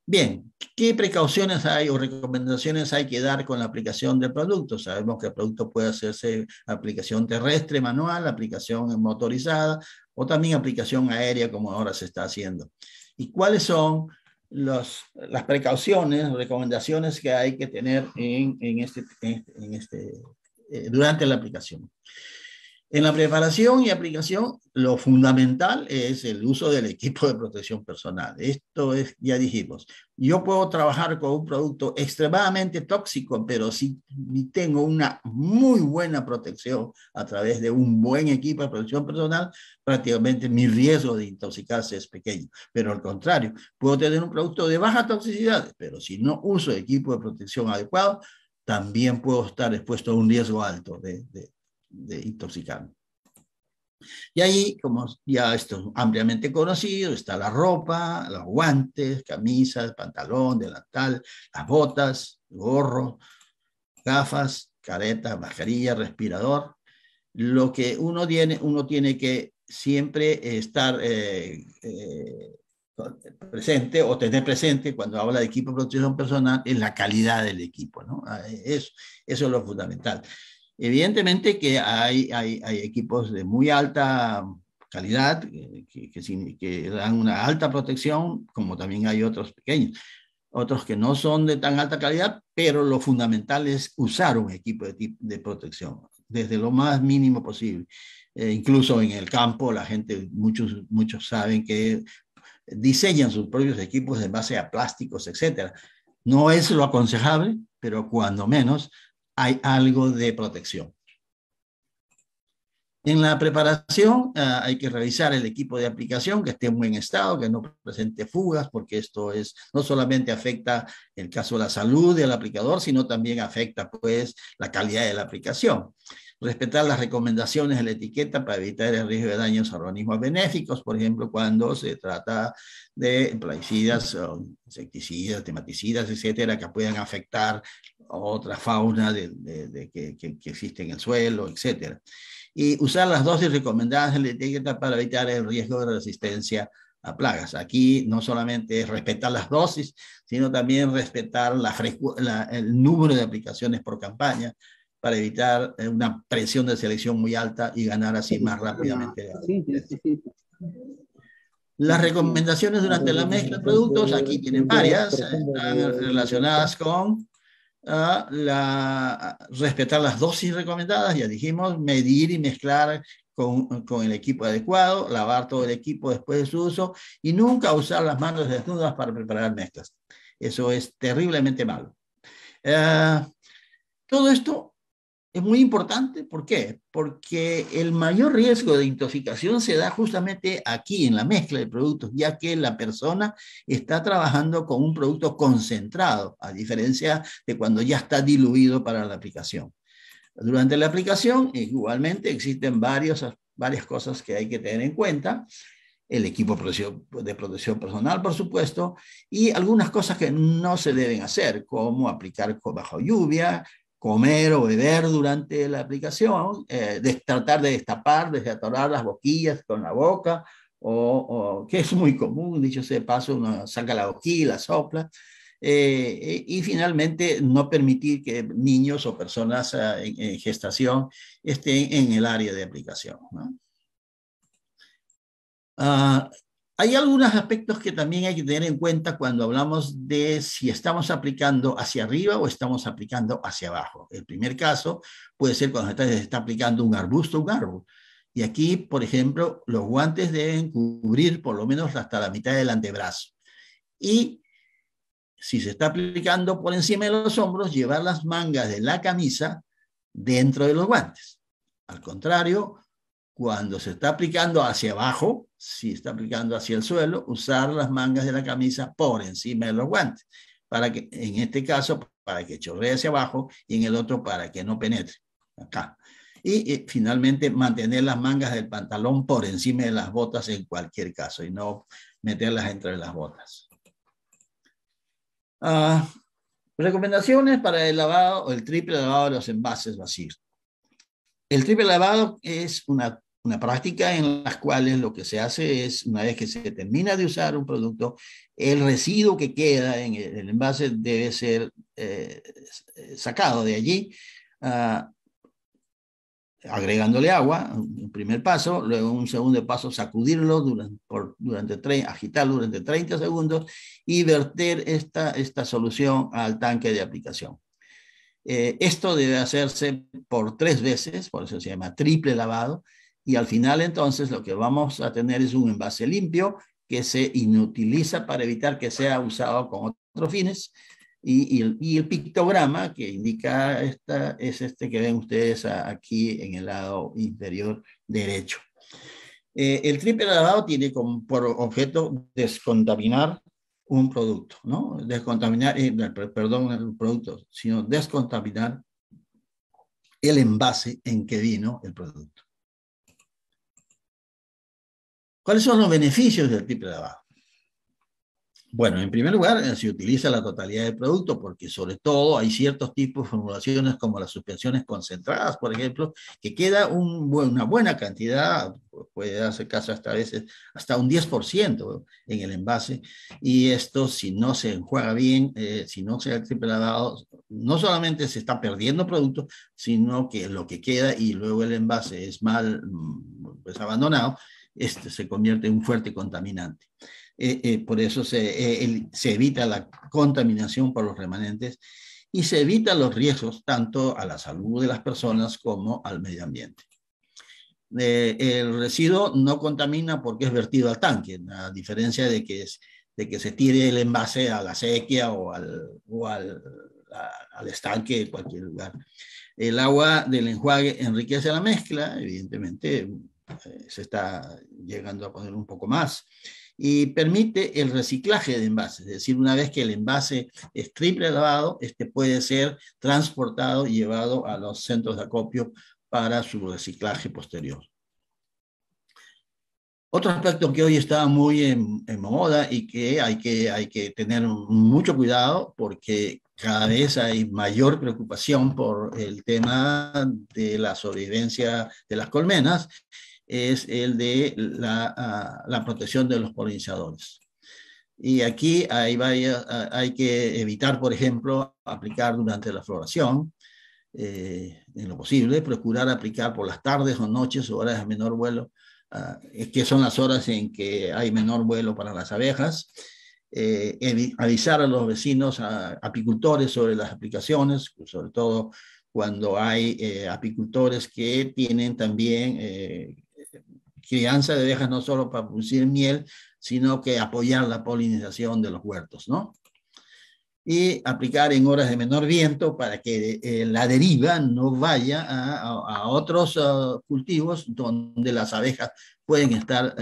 Bien, ¿qué precauciones hay o recomendaciones hay que dar con la aplicación del producto? Sabemos que el producto puede hacerse aplicación terrestre, manual, aplicación motorizada o también aplicación aérea como ahora se está haciendo. ¿Y cuáles son las precauciones, recomendaciones que hay que tener durante la aplicación? En la preparación y aplicación, lo fundamental es el uso del equipo de protección personal. Esto es, ya dijimos, yo puedo trabajar con un producto extremadamente tóxico, pero si tengo una muy buena protección a través de un buen equipo de protección personal, prácticamente mi riesgo de intoxicarse es pequeño. Pero al contrario, puedo tener un producto de baja toxicidad, pero si no uso equipo de protección adecuado, también puedo estar expuesto a un riesgo alto de intoxicarme. Y ahí, como ya esto es ampliamente conocido, está la ropa, los guantes, camisas, pantalón, delantal, las botas, gorro, gafas, careta, mascarilla, respirador. Lo que uno tiene que siempre estar presente o tener presente cuando habla de equipo de protección personal es la calidad del equipo, ¿no? Eso es lo fundamental. Evidentemente que hay equipos de muy alta calidad que dan una alta protección, como también hay otros pequeños, otros que no son de tan alta calidad, pero lo fundamental es usar un equipo de protección desde lo más mínimo posible. Incluso en el campo, la gente, muchos saben que diseñan sus propios equipos en base a plásticos, etcétera. No es lo aconsejable, pero cuando menos hay algo de protección. En la preparación hay que revisar el equipo de aplicación que esté en buen estado, que no presente fugas, porque esto no solamente afecta el caso de la salud del aplicador, sino también afecta pues la calidad de la aplicación. Respetar las recomendaciones de la etiqueta para evitar el riesgo de daños a organismos benéficos, por ejemplo, cuando se trata de plaguicidas, insecticidas, tematicidas, etcétera, que puedan afectar a otra fauna que existe en el suelo, etcétera. Y usar las dosis recomendadas en la etiqueta para evitar el riesgo de resistencia a plagas. Aquí no solamente es respetar las dosis, sino también respetar el número de aplicaciones por campaña para evitar una presión de selección muy alta y ganar así más rápidamente. Las recomendaciones durante la mezcla de productos, aquí tienen varias, relacionadas con respetar las dosis recomendadas, ya dijimos, medir y mezclar con el equipo adecuado, lavar todo el equipo después de su uso y nunca usar las manos desnudas para preparar mezclas. Eso es terriblemente malo. Todo esto es muy importante. ¿Por qué? Porque el mayor riesgo de intoxicación se da justamente aquí, en la mezcla de productos, ya que la persona está trabajando con un producto concentrado, a diferencia de cuando ya está diluido para la aplicación. Durante la aplicación, igualmente, existen varias cosas que hay que tener en cuenta. El equipo de protección personal, por supuesto, y algunas cosas que no se deben hacer, como aplicar bajo lluvia, comer o beber durante la aplicación, tratar de destapar, desatorar las boquillas con la boca, que es muy común, dicho sea de paso, uno saca la boquilla, la sopla, y finalmente no permitir que niños o personas en gestación estén en el área de aplicación, ¿no? Uh, Hay algunos aspectos que también hay que tener en cuenta cuando hablamos de si estamos aplicando hacia arriba o estamos aplicando hacia abajo. El primer caso puede ser cuando se está aplicando un arbusto o un árbol. Y aquí, por ejemplo, los guantes deben cubrir por lo menos hasta la mitad del antebrazo. Y si se está aplicando por encima de los hombros, llevar las mangas de la camisa dentro de los guantes. Al contrario, cuando se está aplicando hacia abajo, si está aplicando hacia el suelo, usar las mangas de la camisa por encima de los guantes, para que, en este caso, para que chorree hacia abajo, y en el otro para que no penetre, acá. Y finalmente, mantener las mangas del pantalón por encima de las botas en cualquier caso, y no meterlas entre las botas. Recomendaciones para el lavado o el triple lavado de los envases vacíos. El triple lavado es una práctica en las cuales lo que se hace es, una vez que se termina de usar un producto, el residuo que queda en el envase debe ser sacado de allí, agregándole agua, un primer paso, luego un segundo paso, sacudirlo agitarlo durante 30 segundos y verter esta solución al tanque de aplicación. Esto debe hacerse por 3 veces, por eso se llama triple lavado, y al final entonces lo que vamos a tener es un envase limpio que se inutiliza para evitar que sea usado con otros fines, y el pictograma que indica es este que ven ustedes aquí en el lado inferior derecho. El triple lavado tiene por objeto descontaminar un producto, ¿no? Descontaminar, perdón, el producto, sino descontaminar el envase en que vino el producto. ¿Cuáles son los beneficios del triple lavado? Bueno, en primer lugar, se utiliza la totalidad del producto porque sobre todo hay ciertos tipos de formulaciones como las suspensiones concentradas, por ejemplo, que queda una buena cantidad, puede darse caso hasta a veces hasta un 10% en el envase, y esto si no se enjuaga bien, si no se ha triple lavado, no solamente se está perdiendo producto, sino que lo que queda y luego el envase es mal pues abandonado, se convierte en un fuerte contaminante. Por eso se evita la contaminación por los remanentes y se evita los riesgos tanto a la salud de las personas como al medio ambiente. El residuo no contamina porque es vertido al tanque, a diferencia de que se tire el envase a la sequía o al estanque de cualquier lugar. El agua del enjuague enriquece la mezcla, evidentemente se está llegando a poner un poco más, y permite el reciclaje de envases, es decir, una vez que el envase es triple lavado, puede ser transportado y llevado a los centros de acopio para su reciclaje posterior. Otro aspecto que hoy está muy en moda y que hay que tener mucho cuidado porque cada vez hay mayor preocupación por el tema de la sobrevivencia de las colmenas, es el de la protección de los polinizadores. Y aquí hay que evitar, por ejemplo, aplicar durante la floración, en lo posible, procurar aplicar por las tardes o noches o horas de menor vuelo, que son las horas en que hay menor vuelo para las abejas. Avisar a los vecinos, apicultores sobre las aplicaciones, sobre todo cuando hay apicultores que tienen también crianza de abejas no solo para producir miel, sino que apoyar la polinización de los huertos, ¿no? y aplicar en horas de menor viento para que la deriva no vaya a otros cultivos donde las abejas pueden estar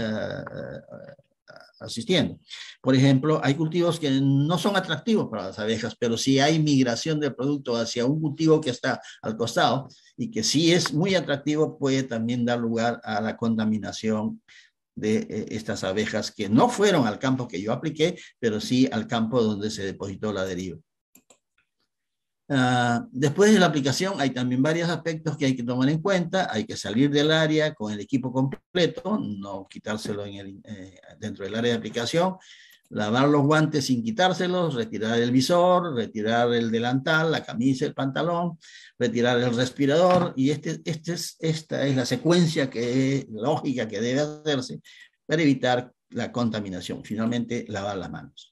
asistiendo. Por ejemplo, hay cultivos que no son atractivos para las abejas, pero si hay migración del producto hacia un cultivo que está al costado y que sí es muy atractivo, puede también dar lugar a la contaminación de estas abejas que no fueron al campo que yo apliqué, pero sí al campo donde se depositó la deriva. Después de la aplicación hay también varios aspectos que hay que tomar en cuenta. Hay que salir del área con el equipo completo, no quitárselo dentro del área de aplicación, lavar los guantes sin quitárselos, retirar el visor, retirar el delantal, la camisa, el pantalón, retirar el respirador, y esta es la secuencia lógica que debe hacerse para evitar la contaminación. Finalmente, lavar las manos.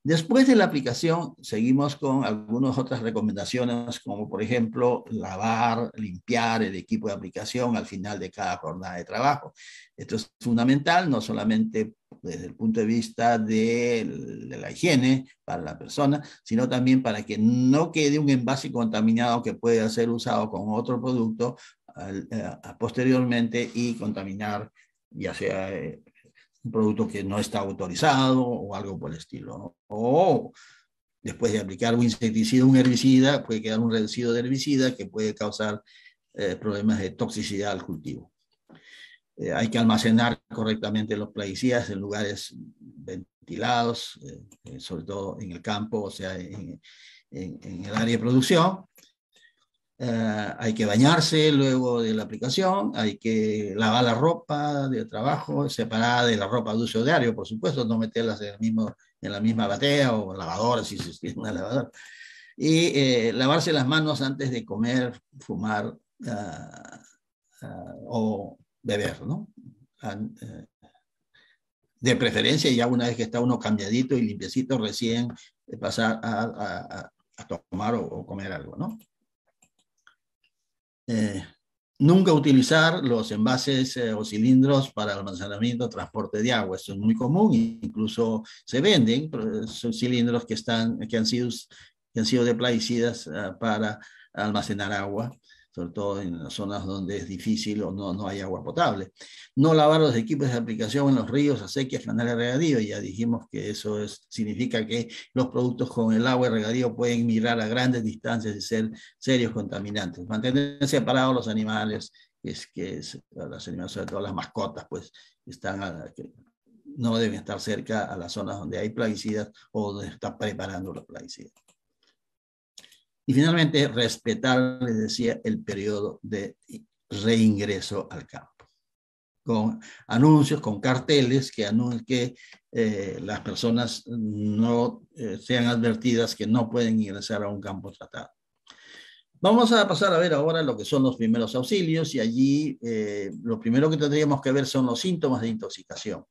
Después de la aplicación, seguimos con algunas otras recomendaciones, como por ejemplo, lavar, limpiar el equipo de aplicación al final de cada jornada de trabajo. Esto es fundamental, no solamente desde el punto de vista de la higiene para la persona, sino también para que no quede un envase contaminado que pueda ser usado con otro producto posteriormente y contaminar, ya sea un producto que no está autorizado o algo por el estilo, ¿no? O después de aplicar un insecticida, un herbicida, puede quedar un residuo de herbicida que puede causar problemas de toxicidad al cultivo. Hay que almacenar correctamente los plaguicidas en lugares ventilados, sobre todo en el campo, o sea, en el área de producción. Hay que bañarse luego de la aplicación, hay que lavar la ropa de trabajo separada de la ropa de uso diario, por supuesto, no meterlas en la misma batea o lavadora si se tiene una lavadora. Y lavarse las manos antes de comer, fumar o beber, ¿no? De preferencia, ya una vez que está uno cambiadito y limpiecito, recién pasar a tomar o comer algo, ¿no? Nunca utilizar los envases o cilindros para almacenamiento o transporte de agua. Esto es muy común, incluso se venden, son cilindros que han sido de plaguicidas para almacenar agua, sobre todo en las zonas donde es difícil o no hay agua potable. No lavar los equipos de aplicación en los ríos, acequias, canales de regadío. Ya dijimos que eso significa que los productos con el agua de regadío pueden migrar a grandes distancias y ser serios contaminantes. Mantener separados los animales, los animales, sobre todo las mascotas, pues no deben estar cerca a las zonas donde hay plaguicidas o donde están preparando los plaguicidas. Y finalmente, respetar, les decía, el periodo de reingreso al campo, con anuncios, con carteles que las personas no sean advertidas que no pueden ingresar a un campo tratado. Vamos a pasar a ver ahora lo que son los primeros auxilios, y allí lo primero que tendríamos que ver son los síntomas de intoxicación.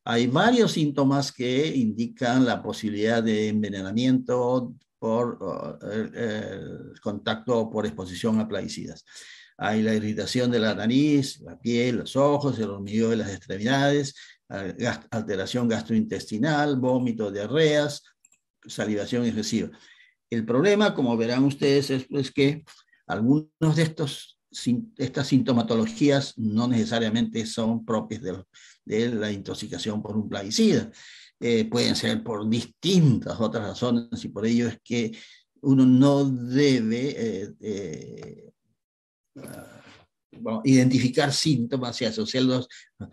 Hay varios síntomas que indican la posibilidad de envenenamiento por el contacto o por exposición a plaguicidas. Hay la irritación de la nariz, la piel, los ojos, el hormigueo de las extremidades, alteración gastrointestinal, vómitos, diarreas, salivación excesiva. El problema, como verán ustedes, es que algunos de estas sintomatologías no necesariamente son propias de la intoxicación por un plaguicida. Pueden ser por distintas otras razones, y por ello es que uno no debe identificar síntomas y asociarlos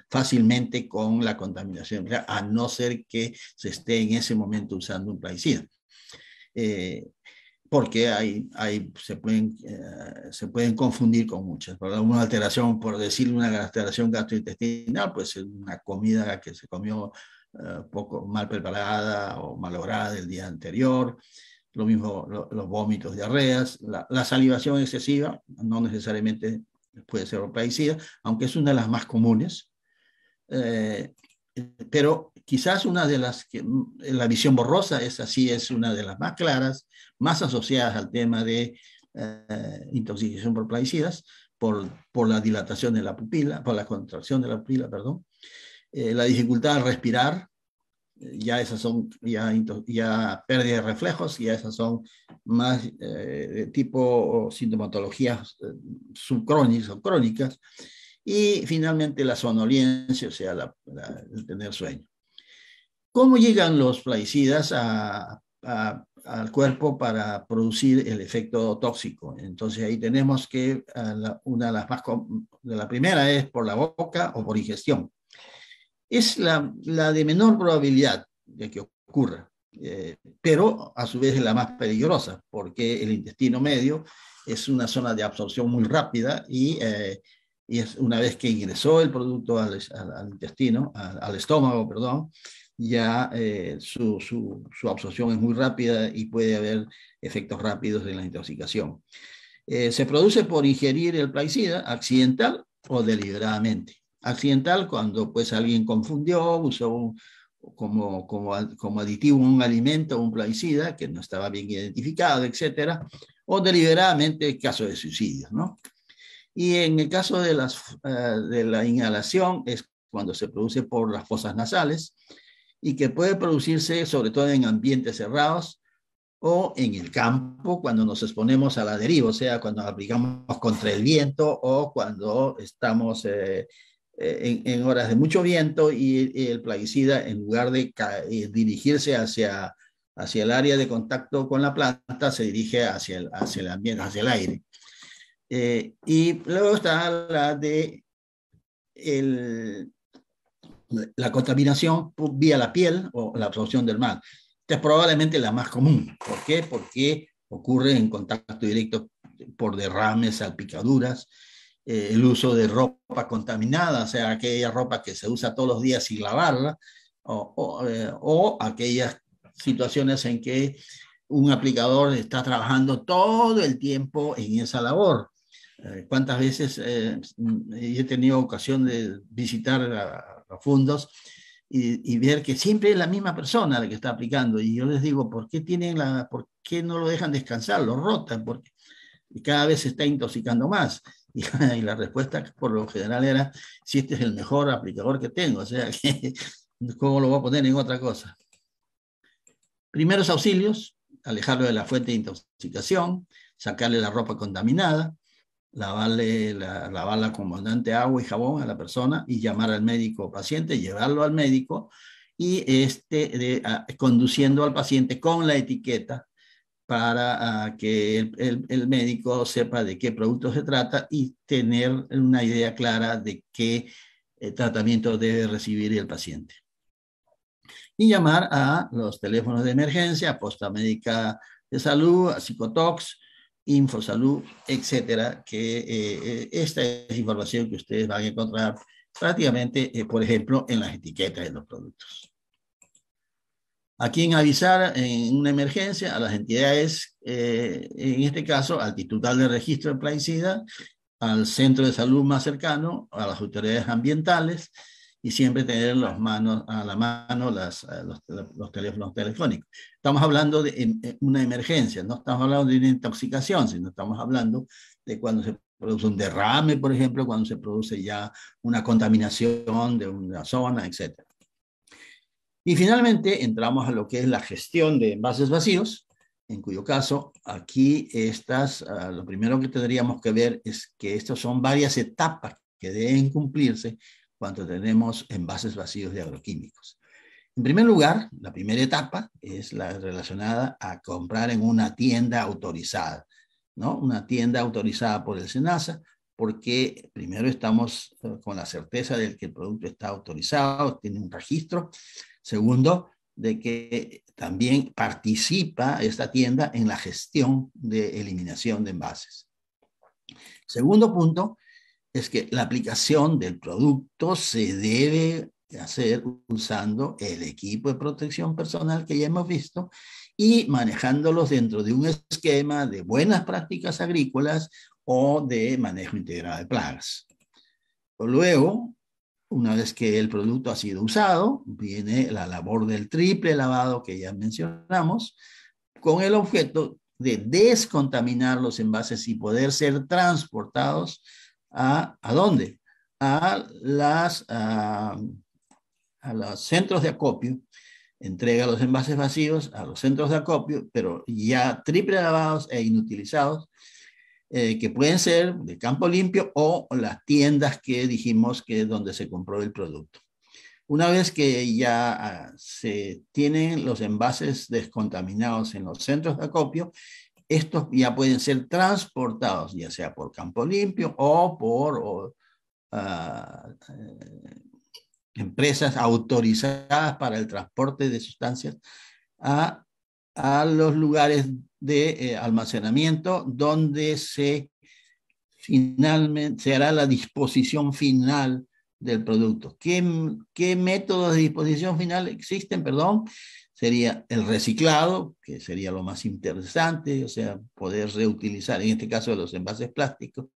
fácilmente con la contaminación, a no ser que se esté en ese momento usando un plaguicida. Porque se pueden confundir con muchas. Una alteración, por decir una alteración gastrointestinal, pues una comida que se comió poco mal preparada o malograda el día anterior. Lo mismo los vómitos, diarreas. La salivación excesiva no necesariamente puede ser plaguicida, aunque es una de las más comunes. Pero quizás una de las que la visión borrosa es una de las más claras, más asociadas al tema de intoxicación por plaguicidas, por la dilatación de la pupila, por la contracción de la pupila, perdón, la dificultad al respirar, ya esas son ya pérdida de reflejos, ya esas son más de tipo sintomatologías subcrónicas o crónicas, y finalmente la somnolencia, o sea, el tener sueño. ¿Cómo llegan los plaguicidas al cuerpo para producir el efecto tóxico? Entonces ahí tenemos que una de las la primera es por la boca o por ingestión. Es la de menor probabilidad de que ocurra, pero a su vez es la más peligrosa, porque el intestino medio es una zona de absorción muy rápida y es una vez que ingresó el producto al intestino, al estómago, perdón, ya su absorción es muy rápida y puede haber efectos rápidos de la intoxicación. Se produce por ingerir el plaguicida accidental o deliberadamente. Accidental cuando pues alguien confundió, usó como aditivo un alimento, un plaguicida que no estaba bien identificado, etcétera, o deliberadamente caso de suicidio, ¿no? Y en el caso de la inhalación es cuando se produce por las fosas nasales y que puede producirse sobre todo en ambientes cerrados o en el campo cuando nos exponemos a la deriva, o sea, cuando aplicamos contra el viento o cuando estamos en horas de mucho viento y el plaguicida, en lugar de dirigirse hacia el área de contacto con la planta, se dirige hacia el ambiente, hacia el aire. Y luego está la contaminación vía la piel o la absorción del mar. Esta es probablemente la más común. ¿Por qué? Porque ocurre en contacto directo por derrames, salpicaduras, el uso de ropa contaminada, o sea, aquella ropa que se usa todos los días sin lavarla, o aquellas situaciones en que un aplicador está trabajando todo el tiempo en esa labor. ¿Cuántas veces he tenido ocasión de visitar a fundos y ver que siempre es la misma persona la que está aplicando? Y yo les digo, ¿por qué no lo dejan descansar? Lo rotan, porque cada vez se está intoxicando más. Y la respuesta por lo general era, si este es el mejor aplicador que tengo, o sea, ¿cómo lo voy a poner en otra cosa? Primeros auxilios, alejarlo de la fuente de intoxicación, sacarle la ropa contaminada, lavarla con abundante agua y jabón a la persona y llamar al médico o paciente, llevarlo al médico y conduciendo al paciente con la etiqueta para que el médico sepa de qué producto se trata y tener una idea clara de qué tratamiento debe recibir el paciente. Y llamar a los teléfonos de emergencia, Posta Médica de Salud, a Psicotox, Infosalud, etcétera, que esta es información que ustedes van a encontrar prácticamente, por ejemplo, en las etiquetas de los productos. ¿A quién avisar en una emergencia? A las entidades, en este caso, al titular de registro de plaguicida, al centro de salud más cercano, a las autoridades ambientales, y siempre tener a la mano los teléfonos telefónicos. Estamos hablando de una emergencia, no estamos hablando de una intoxicación, sino estamos hablando de cuando se produce un derrame, por ejemplo, cuando se produce ya una contaminación de una zona, etc. Y finalmente entramos a lo que es la gestión de envases vacíos, en cuyo caso aquí lo primero que tendríamos que ver es que estas son varias etapas que deben cumplirse cuando tenemos envases vacíos de agroquímicos. En primer lugar, la primera etapa es la relacionada a comprar en una tienda autorizada, ¿no? Una tienda autorizada por el SENASA, porque primero estamos con la certeza de que el producto está autorizado, tiene un registro. Segundo, de que también participa esta tienda en la gestión de eliminación de envases. Segundo punto es que la aplicación del producto se debe hacer usando el equipo de protección personal que ya hemos visto y manejándolos dentro de un esquema de buenas prácticas agrícolas o de manejo integrado de plagas. Luego, una vez que el producto ha sido usado, viene la labor del triple lavado que ya mencionamos, con el objeto de descontaminar los envases y poder ser transportados ¿a dónde? A los centros de acopio entrega los envases vacíos a los centros de acopio, pero ya triple lavados e inutilizados, que pueden ser de campo limpio o las tiendas que dijimos que es donde se compró el producto. Una vez que ya se tienen los envases descontaminados en los centros de acopio, estos ya pueden ser transportados, ya sea por campo limpio o por empresas autorizadas para el transporte de sustancias a, los lugares de almacenamiento donde finalmente se hará la disposición final del producto. ¿Qué métodos de disposición final existen? Perdón. Sería el reciclado, que sería lo más interesante, o sea, poder reutilizar, en este caso de los envases plásticos,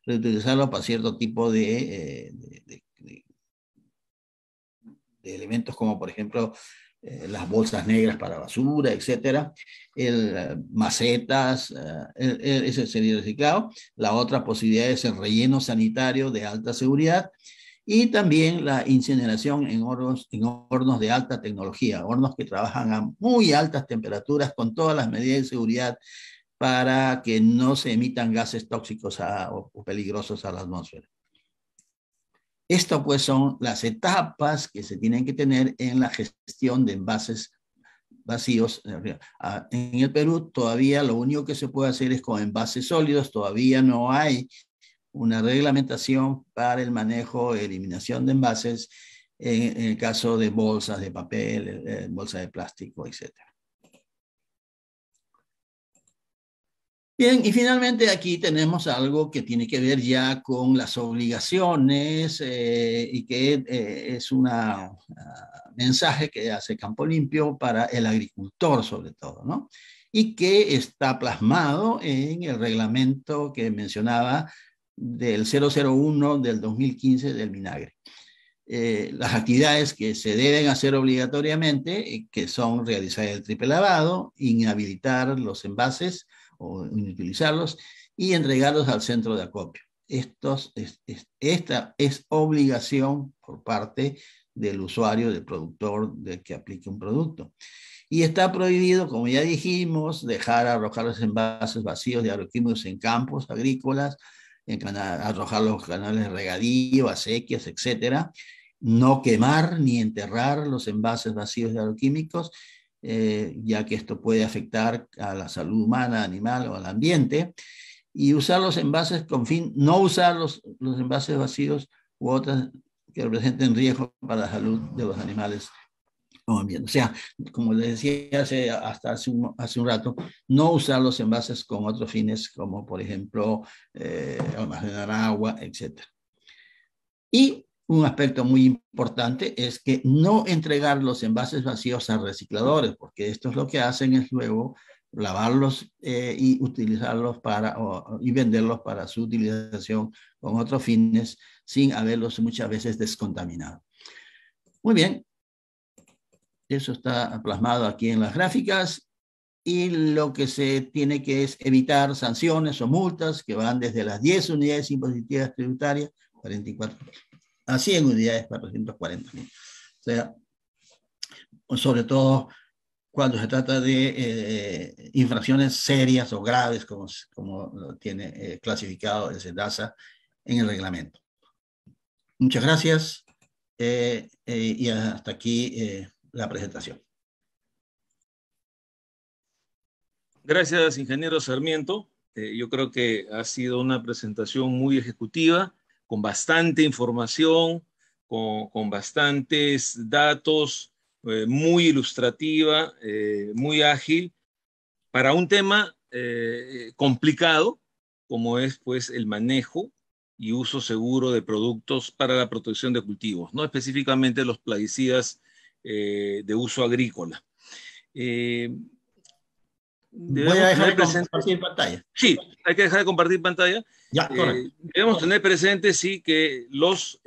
reutilizarlo para cierto tipo de elementos como, por ejemplo, las bolsas negras para basura, etcétera, macetas, ese sería el reciclado. La otra posibilidad es el relleno sanitario de alta seguridad y también la incineración en hornos de alta tecnología, hornos que trabajan a muy altas temperaturas con todas las medidas de seguridad para que no se emitan gases tóxicos o peligrosos a la atmósfera. Esto pues son las etapas que se tienen que tener en la gestión de envases vacíos. En el Perú todavía lo único que se puede hacer es con envases sólidos, todavía no hay una reglamentación para el manejo e eliminación de envases en el caso de bolsas de papel, bolsas de plástico, etc. Bien, y finalmente aquí tenemos algo que tiene que ver ya con las obligaciones y que es un mensaje que hace Campo Limpio para el agricultor sobre todo, ¿no? Y que está plasmado en el reglamento que mencionaba del 001 del 2015 del Minagre. Las actividades que se deben hacer obligatoriamente, que son realizar el triple lavado, inhabilitar los envases, o inutilizarlos y entregarlos al centro de acopio. Esta es obligación por parte del usuario, del productor, del que aplique un producto. Y está prohibido, como ya dijimos, arrojar los envases vacíos de agroquímicos en campos agrícolas, arrojar los canales de regadío, acequias, etcétera. No quemar ni enterrar los envases vacíos de agroquímicos, ya que esto puede afectar a la salud humana, animal o al ambiente, y usar los envases no usar los envases vacíos u otras que representen riesgo para la salud de los animales o ambiente. O sea, como les decía hace un rato, no usar los envases con otros fines como, por ejemplo, almacenar agua, etc. Y un aspecto muy importante es que no entregar los envases vacíos a recicladores, porque estos lo que hacen es luego lavarlos y utilizarlos y venderlos para su utilización con otros fines sin haberlos muchas veces descontaminado. Muy bien, eso está plasmado aquí en las gráficas y lo que se tiene que es evitar sanciones o multas que van desde las 10 unidades impositivas tributarias, 44, a 100 unidades, 440.000. O sea, sobre todo cuando se trata de infracciones serias o graves, como lo tiene clasificado el SEDASA en el reglamento. Muchas gracias y hasta aquí la presentación. Gracias, ingeniero Sarmiento. Yo creo que ha sido una presentación muy ejecutiva, con bastante información, con bastantes datos, muy ilustrativa, muy ágil, para un tema complicado, como es pues el manejo y uso seguro de productos para la protección de cultivos, no específicamente los plaguicidas de uso agrícola. Voy a dejar de compartir pantalla. Sí, hay que dejar de compartir pantalla. Ya, correcto. Debemos tener presente, sí, que los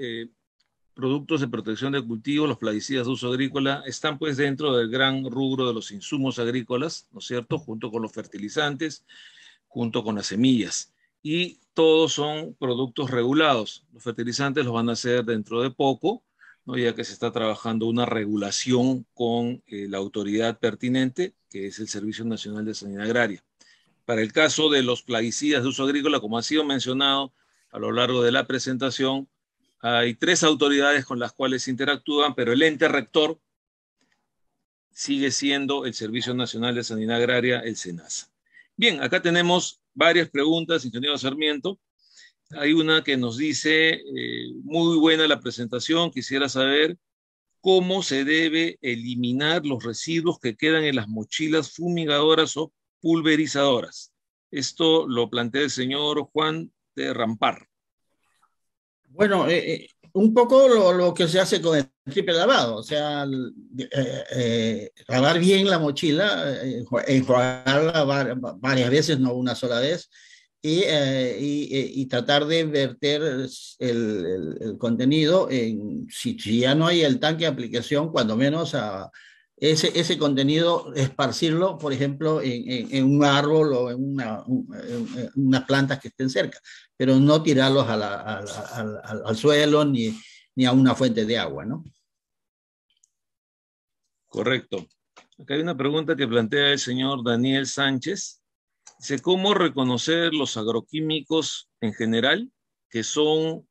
productos de protección de cultivo, los plaguicidas de uso agrícola, están pues dentro del gran rubro de los insumos agrícolas, ¿no es cierto?, junto con los fertilizantes, junto con las semillas. Y todos son productos regulados. Los fertilizantes los van a hacer dentro de poco, ¿no? Ya que se está trabajando una regulación con la autoridad pertinente, que es el Servicio Nacional de Sanidad Agraria. Para el caso de los plaguicidas de uso agrícola, como ha sido mencionado a lo largo de la presentación, hay 3 autoridades con las cuales se interactúan, pero el ente rector sigue siendo el Servicio Nacional de Sanidad Agraria, el SENASA. Bien, acá tenemos varias preguntas, ingeniero Sarmiento. Hay una que nos dice, muy buena la presentación, quisiera saber cómo se debe eliminar los residuos que quedan en las mochilas fumigadoras o pulverizadoras. Esto lo plantea el señor Juan de Rampar. Bueno, un poco lo que se hace con el triple lavado, o sea, lavar bien la mochila, enjuagarla varias veces, no una sola vez, y tratar de verter el contenido si ya no hay el tanque de aplicación, cuando menos a ese contenido, esparcirlo, por ejemplo, en un árbol o en unas plantas que estén cerca, pero no tirarlos al suelo ni a una fuente de agua, ¿no? Correcto. Acá hay una pregunta que plantea el señor Daniel Sánchez. Dice, ¿cómo reconocer los agroquímicos en general que son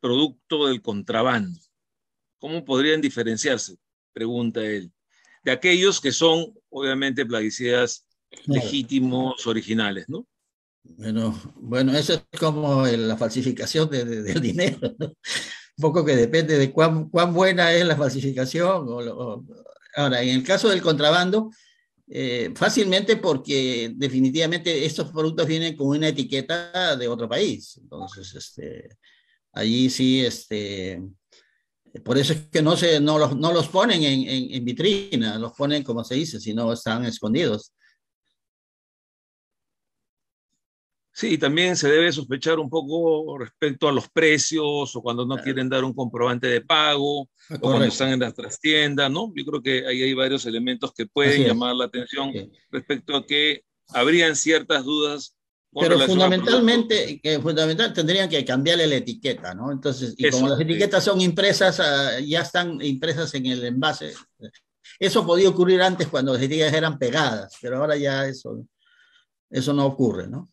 producto del contrabando? ¿Cómo podrían diferenciarse? Pregunta él. De aquellos que son, obviamente, plaguicidas legítimos, originales, ¿no? Bueno, eso es como la falsificación del dinero, ¿no? Un poco que depende de cuán buena es la falsificación. Ahora, en el caso del contrabando, fácilmente porque definitivamente estos productos vienen con una etiqueta de otro país. Entonces, allí sí, por eso es que no los ponen en vitrina, los ponen, como se dice, sino están escondidos. Sí, también se debe sospechar un poco respecto a los precios o cuando no quieren dar un comprobante de pago o cuando están en las trastiendas, ¿no? Yo creo que ahí hay varios elementos que pueden llamar la atención respecto a que habrían ciertas dudas. Pero fundamentalmente tendrían que cambiarle la etiqueta, ¿no? Entonces, y como las etiquetas son impresas, ya están impresas en el envase. Eso podía ocurrir antes cuando las etiquetas eran pegadas, pero ahora ya eso no ocurre, ¿no?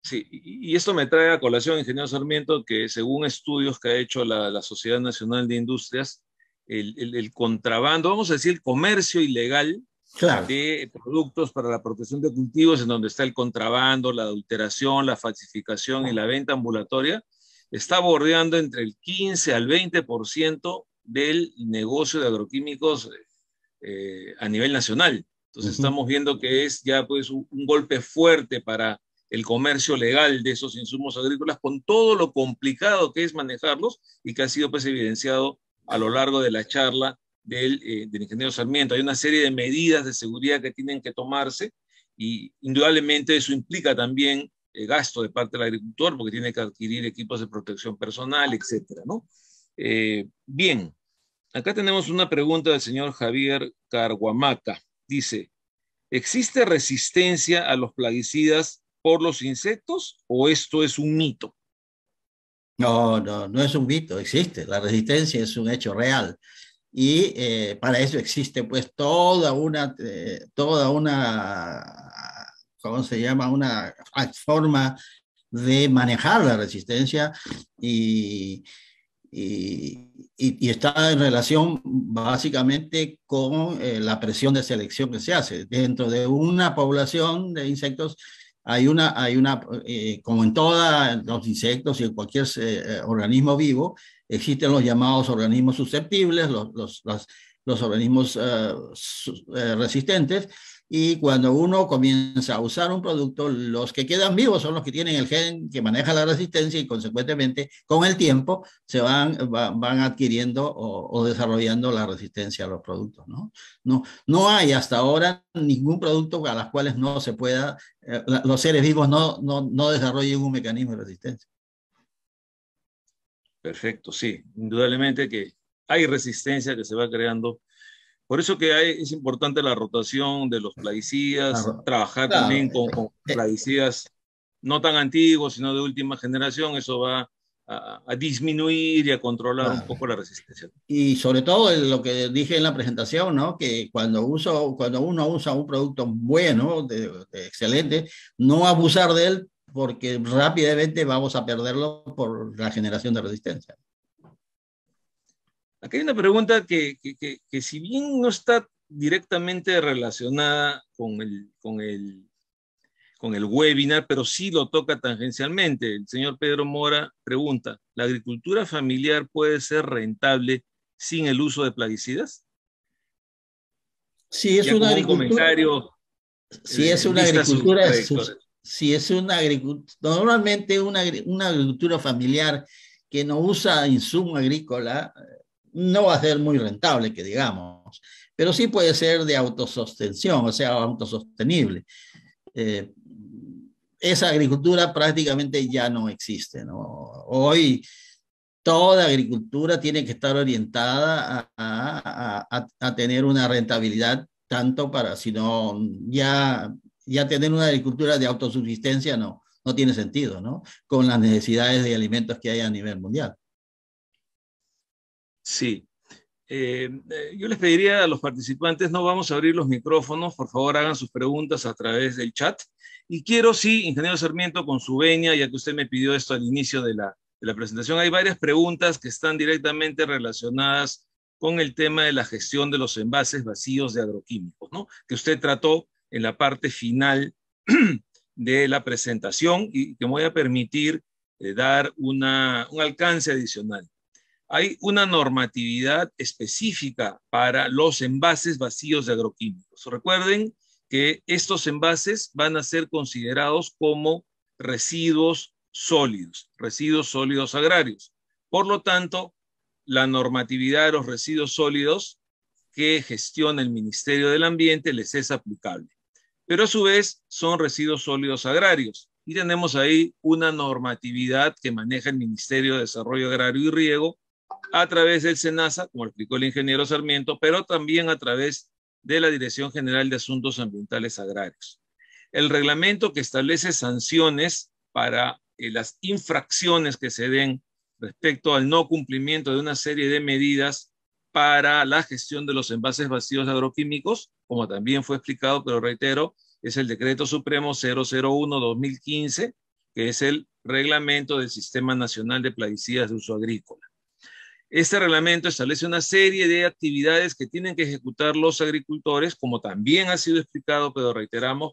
Sí, y esto me trae a colación, ingeniero Sarmiento, que según estudios que ha hecho la Sociedad Nacional de Industrias, el contrabando, vamos a decir, el comercio ilegal de productos para la protección de cultivos, en donde está el contrabando, la adulteración, la falsificación y la venta ambulatoria, está bordeando entre el 15 al 20% del negocio de agroquímicos a nivel nacional. Entonces estamos viendo que es ya pues un golpe fuerte para el comercio legal de esos insumos agrícolas, con todo lo complicado que es manejarlos y que ha sido pues evidenciado a lo largo de la charla del ingeniero Sarmiento. Hay una serie de medidas de seguridad que tienen que tomarse y indudablemente eso implica también gasto de parte del agricultor porque tiene que adquirir equipos de protección personal, etcétera, ¿no? Bien, acá tenemos una pregunta del señor Javier Carguamaca. Dice, ¿existe resistencia a los plaguicidas por los insectos o esto es un mito? No es un mito, existe. La resistencia es un hecho real. Y para eso existe pues toda una, ¿cómo se llama? Una forma de manejar la resistencia y está en relación básicamente con la presión de selección que se hace. Dentro de una población de insectos como en todos los insectos y en cualquier organismo vivo, existen los llamados organismos susceptibles, los organismos resistentes, y cuando uno comienza a usar un producto, los que quedan vivos son los que tienen el gen que maneja la resistencia y consecuentemente con el tiempo se van adquiriendo o desarrollando la resistencia a los productos, ¿no? No hay hasta ahora ningún producto a los cuales no se pueda, los seres vivos no desarrollen un mecanismo de resistencia. Perfecto, sí, indudablemente que hay resistencia que se va creando. Por eso que es importante la rotación de los plaguicidas, trabajar también con plaguicidas no tan antiguos, sino de última generación. Eso va a disminuir y a controlar un Claro. poco la resistencia. Y sobre todo lo que dije en la presentación, ¿no? Que cuando uno usa un producto bueno, excelente, no abusar de él porque rápidamente vamos a perderlo por la generación de resistencia. Aquí hay una pregunta que si bien no está directamente relacionada con el webinar, pero sí lo toca tangencialmente. El señor Pedro Mora pregunta, ¿la agricultura familiar puede ser rentable sin el uso de plaguicidas? Si es Ya una como un agricultura, comentario si es en una vista a sus agricultura, trayectorias. si es una agricultura, normalmente una agricultura familiar que no usa insumo agrícola, no va a ser muy rentable, que digamos, pero sí puede ser de autosostención, o sea, autosostenible. Eh, esa agricultura prácticamente ya no existe, ¿no? Hoy toda agricultura tiene que estar orientada a tener una rentabilidad, tanto para, si no, ya tener una agricultura de autosubsistencia no tiene sentido, ¿no? Con las necesidades de alimentos que hay a nivel mundial. Sí. Yo les pediría a los participantes, no vamos a abrir los micrófonos, por favor hagan sus preguntas a través del chat. Y quiero, sí, ingeniero Sarmiento, con su venia, ya que usted me pidió esto al inicio de la presentación, hay varias preguntas que están directamente relacionadas con el tema de la gestión de los envases vacíos de agroquímicos, ¿no? Que usted trató en la parte final de la presentación y que me voy a permitir dar un alcance adicional. Hay una normatividad específica para los envases vacíos de agroquímicos. Recuerden que estos envases van a ser considerados como residuos sólidos agrarios. Por lo tanto, la normatividad de los residuos sólidos que gestiona el Ministerio del Ambiente les es aplicable. Pero a su vez son residuos sólidos agrarios. Y tenemos ahí una normatividad que maneja el Ministerio de Desarrollo Agrario y Riego a través del SENASA, como explicó el ingeniero Sarmiento, pero también a través de la Dirección General de Asuntos Ambientales Agrarios. El reglamento que establece sanciones para las infracciones que se den respecto al no cumplimiento de una serie de medidas para la gestión de los envases vacíos de agroquímicos, como también fue explicado, pero reitero, es el Decreto Supremo 001-2015, que es el reglamento del Sistema Nacional de Plaguicidas de Uso Agrícola. Este reglamento establece una serie de actividades que tienen que ejecutar los agricultores, como también ha sido explicado, pero reiteramos,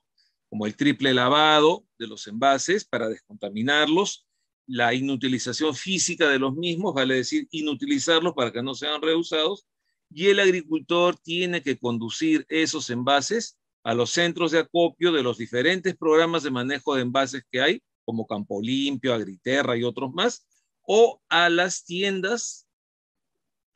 como el triple lavado de los envases para descontaminarlos, la inutilización física de los mismos, vale decir, inutilizarlos para que no sean reusados, y el agricultor tiene que conducir esos envases a los centros de acopio de los diferentes programas de manejo de envases que hay, como Campo Limpio, Agriterra y otros más, o a las tiendas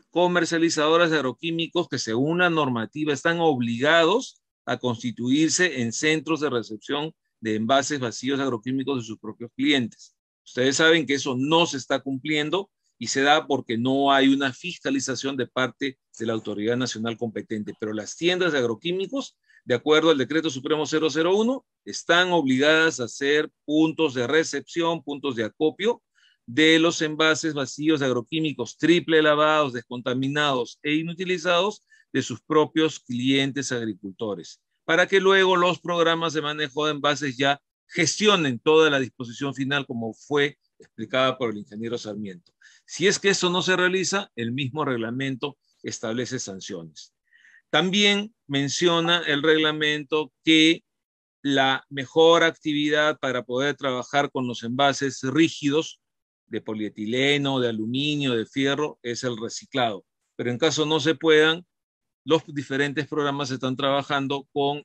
comercializadoras de agroquímicos que según la normativa están obligados a constituirse en centros de recepción de envases vacíos de agroquímicos de sus propios clientes. Ustedes saben que eso no se está cumpliendo y se da porque no hay una fiscalización de parte de la autoridad nacional competente, pero las tiendas de agroquímicos, de acuerdo al Decreto Supremo 001, están obligadas a ser puntos de recepción, puntos de acopio de los envases vacíos de agroquímicos triple lavados, descontaminados e inutilizados de sus propios clientes agricultores, para que luego los programas de manejo de envases ya gestionen toda la disposición final como fue explicada por el ingeniero Sarmiento. Si es que eso no se realiza, el mismo reglamento establece sanciones. También menciona el reglamento que la mejor actividad para poder trabajar con los envases rígidos de polietileno, de aluminio, de fierro, es el reciclado. Pero en caso no se puedan, los diferentes programas están trabajando con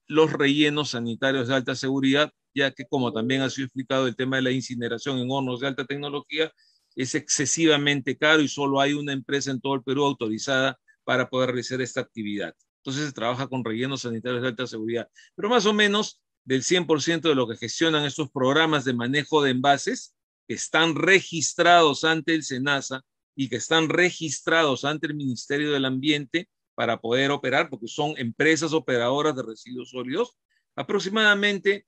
los rellenos sanitarios de alta seguridad, ya que como también ha sido explicado, el tema de la incineración en hornos de alta tecnología es excesivamente caro y solo hay una empresa en todo el Perú autorizada para poder realizar esta actividad. Entonces se trabaja con rellenos sanitarios de alta seguridad. Pero más o menos del 100% de lo que gestionan estos programas de manejo de envases, que están registrados ante el SENASA y que están registrados ante el Ministerio del Ambiente para poder operar, porque son empresas operadoras de residuos sólidos, aproximadamente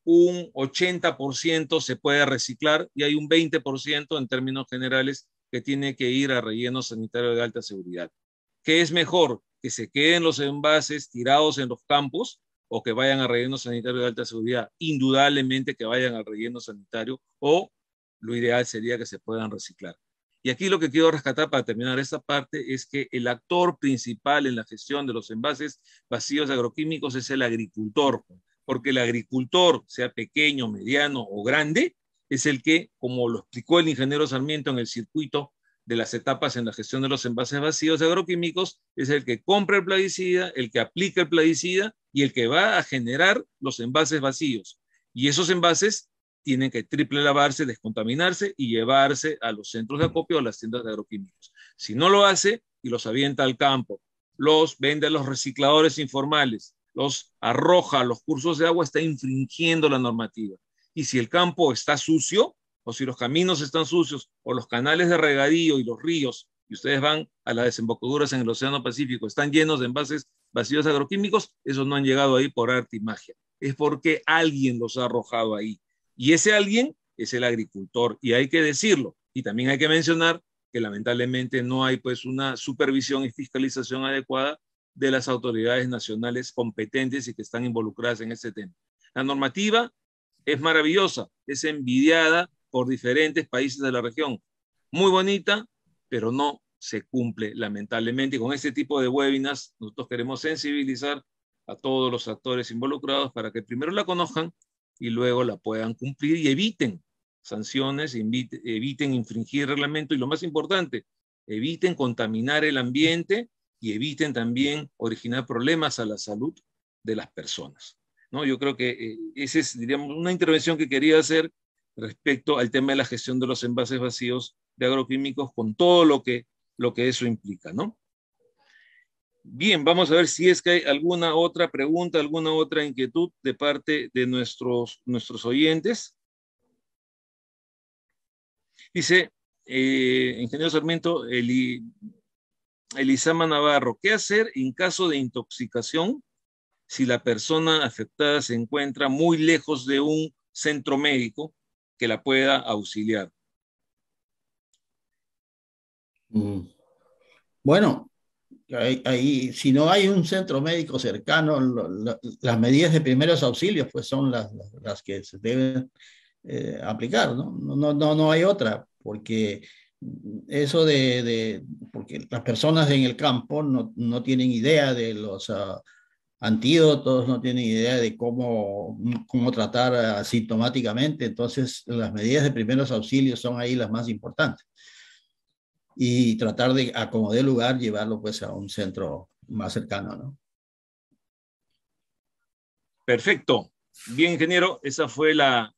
un 80% se puede reciclar y hay un 20% en términos generales que tiene que ir a relleno sanitario de alta seguridad. ¿Qué es mejor? ¿Que se queden los envases tirados en los campos o que vayan a relleno sanitario de alta seguridad? Indudablemente que vayan al relleno sanitario, o lo ideal sería que se puedan reciclar. Y aquí lo que quiero rescatar para terminar esta parte es que el actor principal en la gestión de los envases vacíos agroquímicos es el agricultor, porque el agricultor, sea pequeño, mediano o grande, es el que, como lo explicó el ingeniero Sarmiento en el circuito de las etapas en la gestión de los envases vacíos agroquímicos, es el que compra el plaguicida, el que aplica el plaguicida y el que va a generar los envases vacíos. Y esos envases tienen que triple lavarse, descontaminarse y llevarse a los centros de acopio o a las tiendas de agroquímicos. Si no lo hace y los avienta al campo, los vende a los recicladores informales, los arroja a los cursos de agua, está infringiendo la normativa. Y si el campo está sucio, o si los caminos están sucios, o los canales de regadío y los ríos, y ustedes van a las desembocaduras en el Océano Pacífico, están llenos de envases vacíos agroquímicos, esos no han llegado ahí por arte y magia. Es porque alguien los ha arrojado ahí. Y ese alguien es el agricultor, y hay que decirlo. Y también hay que mencionar que lamentablemente no hay pues una supervisión y fiscalización adecuada de las autoridades nacionales competentes y que están involucradas en este tema. La normativa es maravillosa, es envidiada por diferentes países de la región. Muy bonita, pero no se cumple, lamentablemente. Y con este tipo de webinars nosotros queremos sensibilizar a todos los actores involucrados para que primero la conozcan y luego la puedan cumplir y eviten sanciones, eviten infringir reglamento y, lo más importante, eviten contaminar el ambiente y eviten también originar problemas a la salud de las personas, ¿no? Yo creo que esa es, diríamos, una intervención que quería hacer respecto al tema de la gestión de los envases vacíos de agroquímicos con todo lo que eso implica, ¿no? Bien, vamos a ver si es que hay alguna otra pregunta, alguna otra inquietud de parte de nuestros oyentes. Dice, ingeniero Sarmiento, Elisama Navarro, ¿qué hacer en caso de intoxicación si la persona afectada se encuentra muy lejos de un centro médico que la pueda auxiliar? Bueno, ahí, si no hay un centro médico cercano, las medidas de primeros auxilios pues son las que se deben aplicar, ¿no? No hay otra, porque eso porque las personas en el campo no tienen idea de los antídotos, no tienen idea de cómo tratar asintomáticamente, entonces las medidas de primeros auxilios son ahí las más importantes. Y tratar de, a como dé lugar, llevarlo pues a un centro más cercano, ¿no? Perfecto. Bien, ingeniero, esa fue la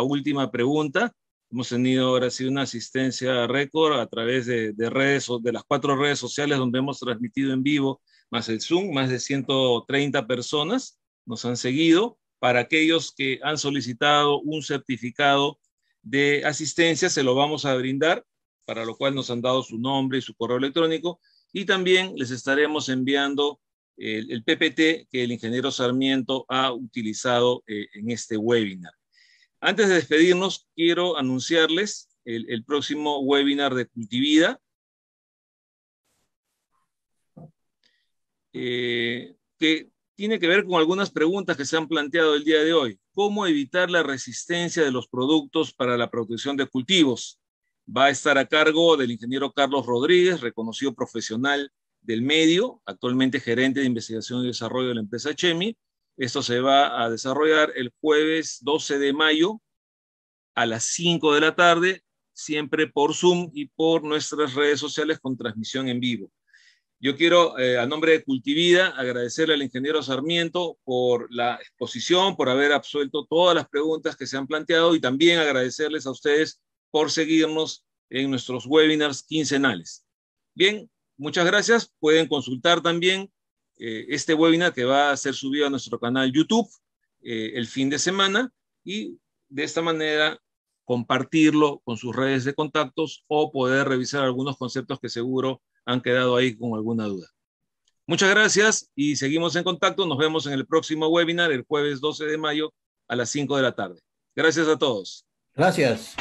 última pregunta. Hemos tenido ahora sí una asistencia récord a través de las 4 redes sociales donde hemos transmitido en vivo, más el Zoom, más de 130 personas nos han seguido. Para aquellos que han solicitado un certificado de asistencia, se lo vamos a brindar, para lo cual nos han dado su nombre y su correo electrónico, y también les estaremos enviando el PPT que el ingeniero Sarmiento ha utilizado en este webinar. Antes de despedirnos, quiero anunciarles el próximo webinar de Cultivida, que tiene que ver con algunas preguntas que se han planteado el día de hoy. ¿Cómo evitar la resistencia de los productos para la protección de cultivos? Va a estar a cargo del ingeniero Carlos Rodríguez, reconocido profesional del medio, actualmente gerente de investigación y desarrollo de la empresa Chemi. Esto se va a desarrollar el jueves 12 de mayo a las 5 de la tarde, siempre por Zoom y por nuestras redes sociales con transmisión en vivo. Yo quiero, a nombre de Cultivida, agradecerle al ingeniero Sarmiento por la exposición, por haber absuelto todas las preguntas que se han planteado, y también agradecerles a ustedes por seguirnos en nuestros webinars quincenales. Bien, muchas gracias. Pueden consultar también este webinar que va a ser subido a nuestro canal YouTube el fin de semana, y de esta manera compartirlo con sus redes de contactos o poder revisar algunos conceptos que seguro han quedado ahí con alguna duda. Muchas gracias y seguimos en contacto. Nos vemos en el próximo webinar el jueves 12 de mayo a las 5 de la tarde. Gracias a todos. Gracias.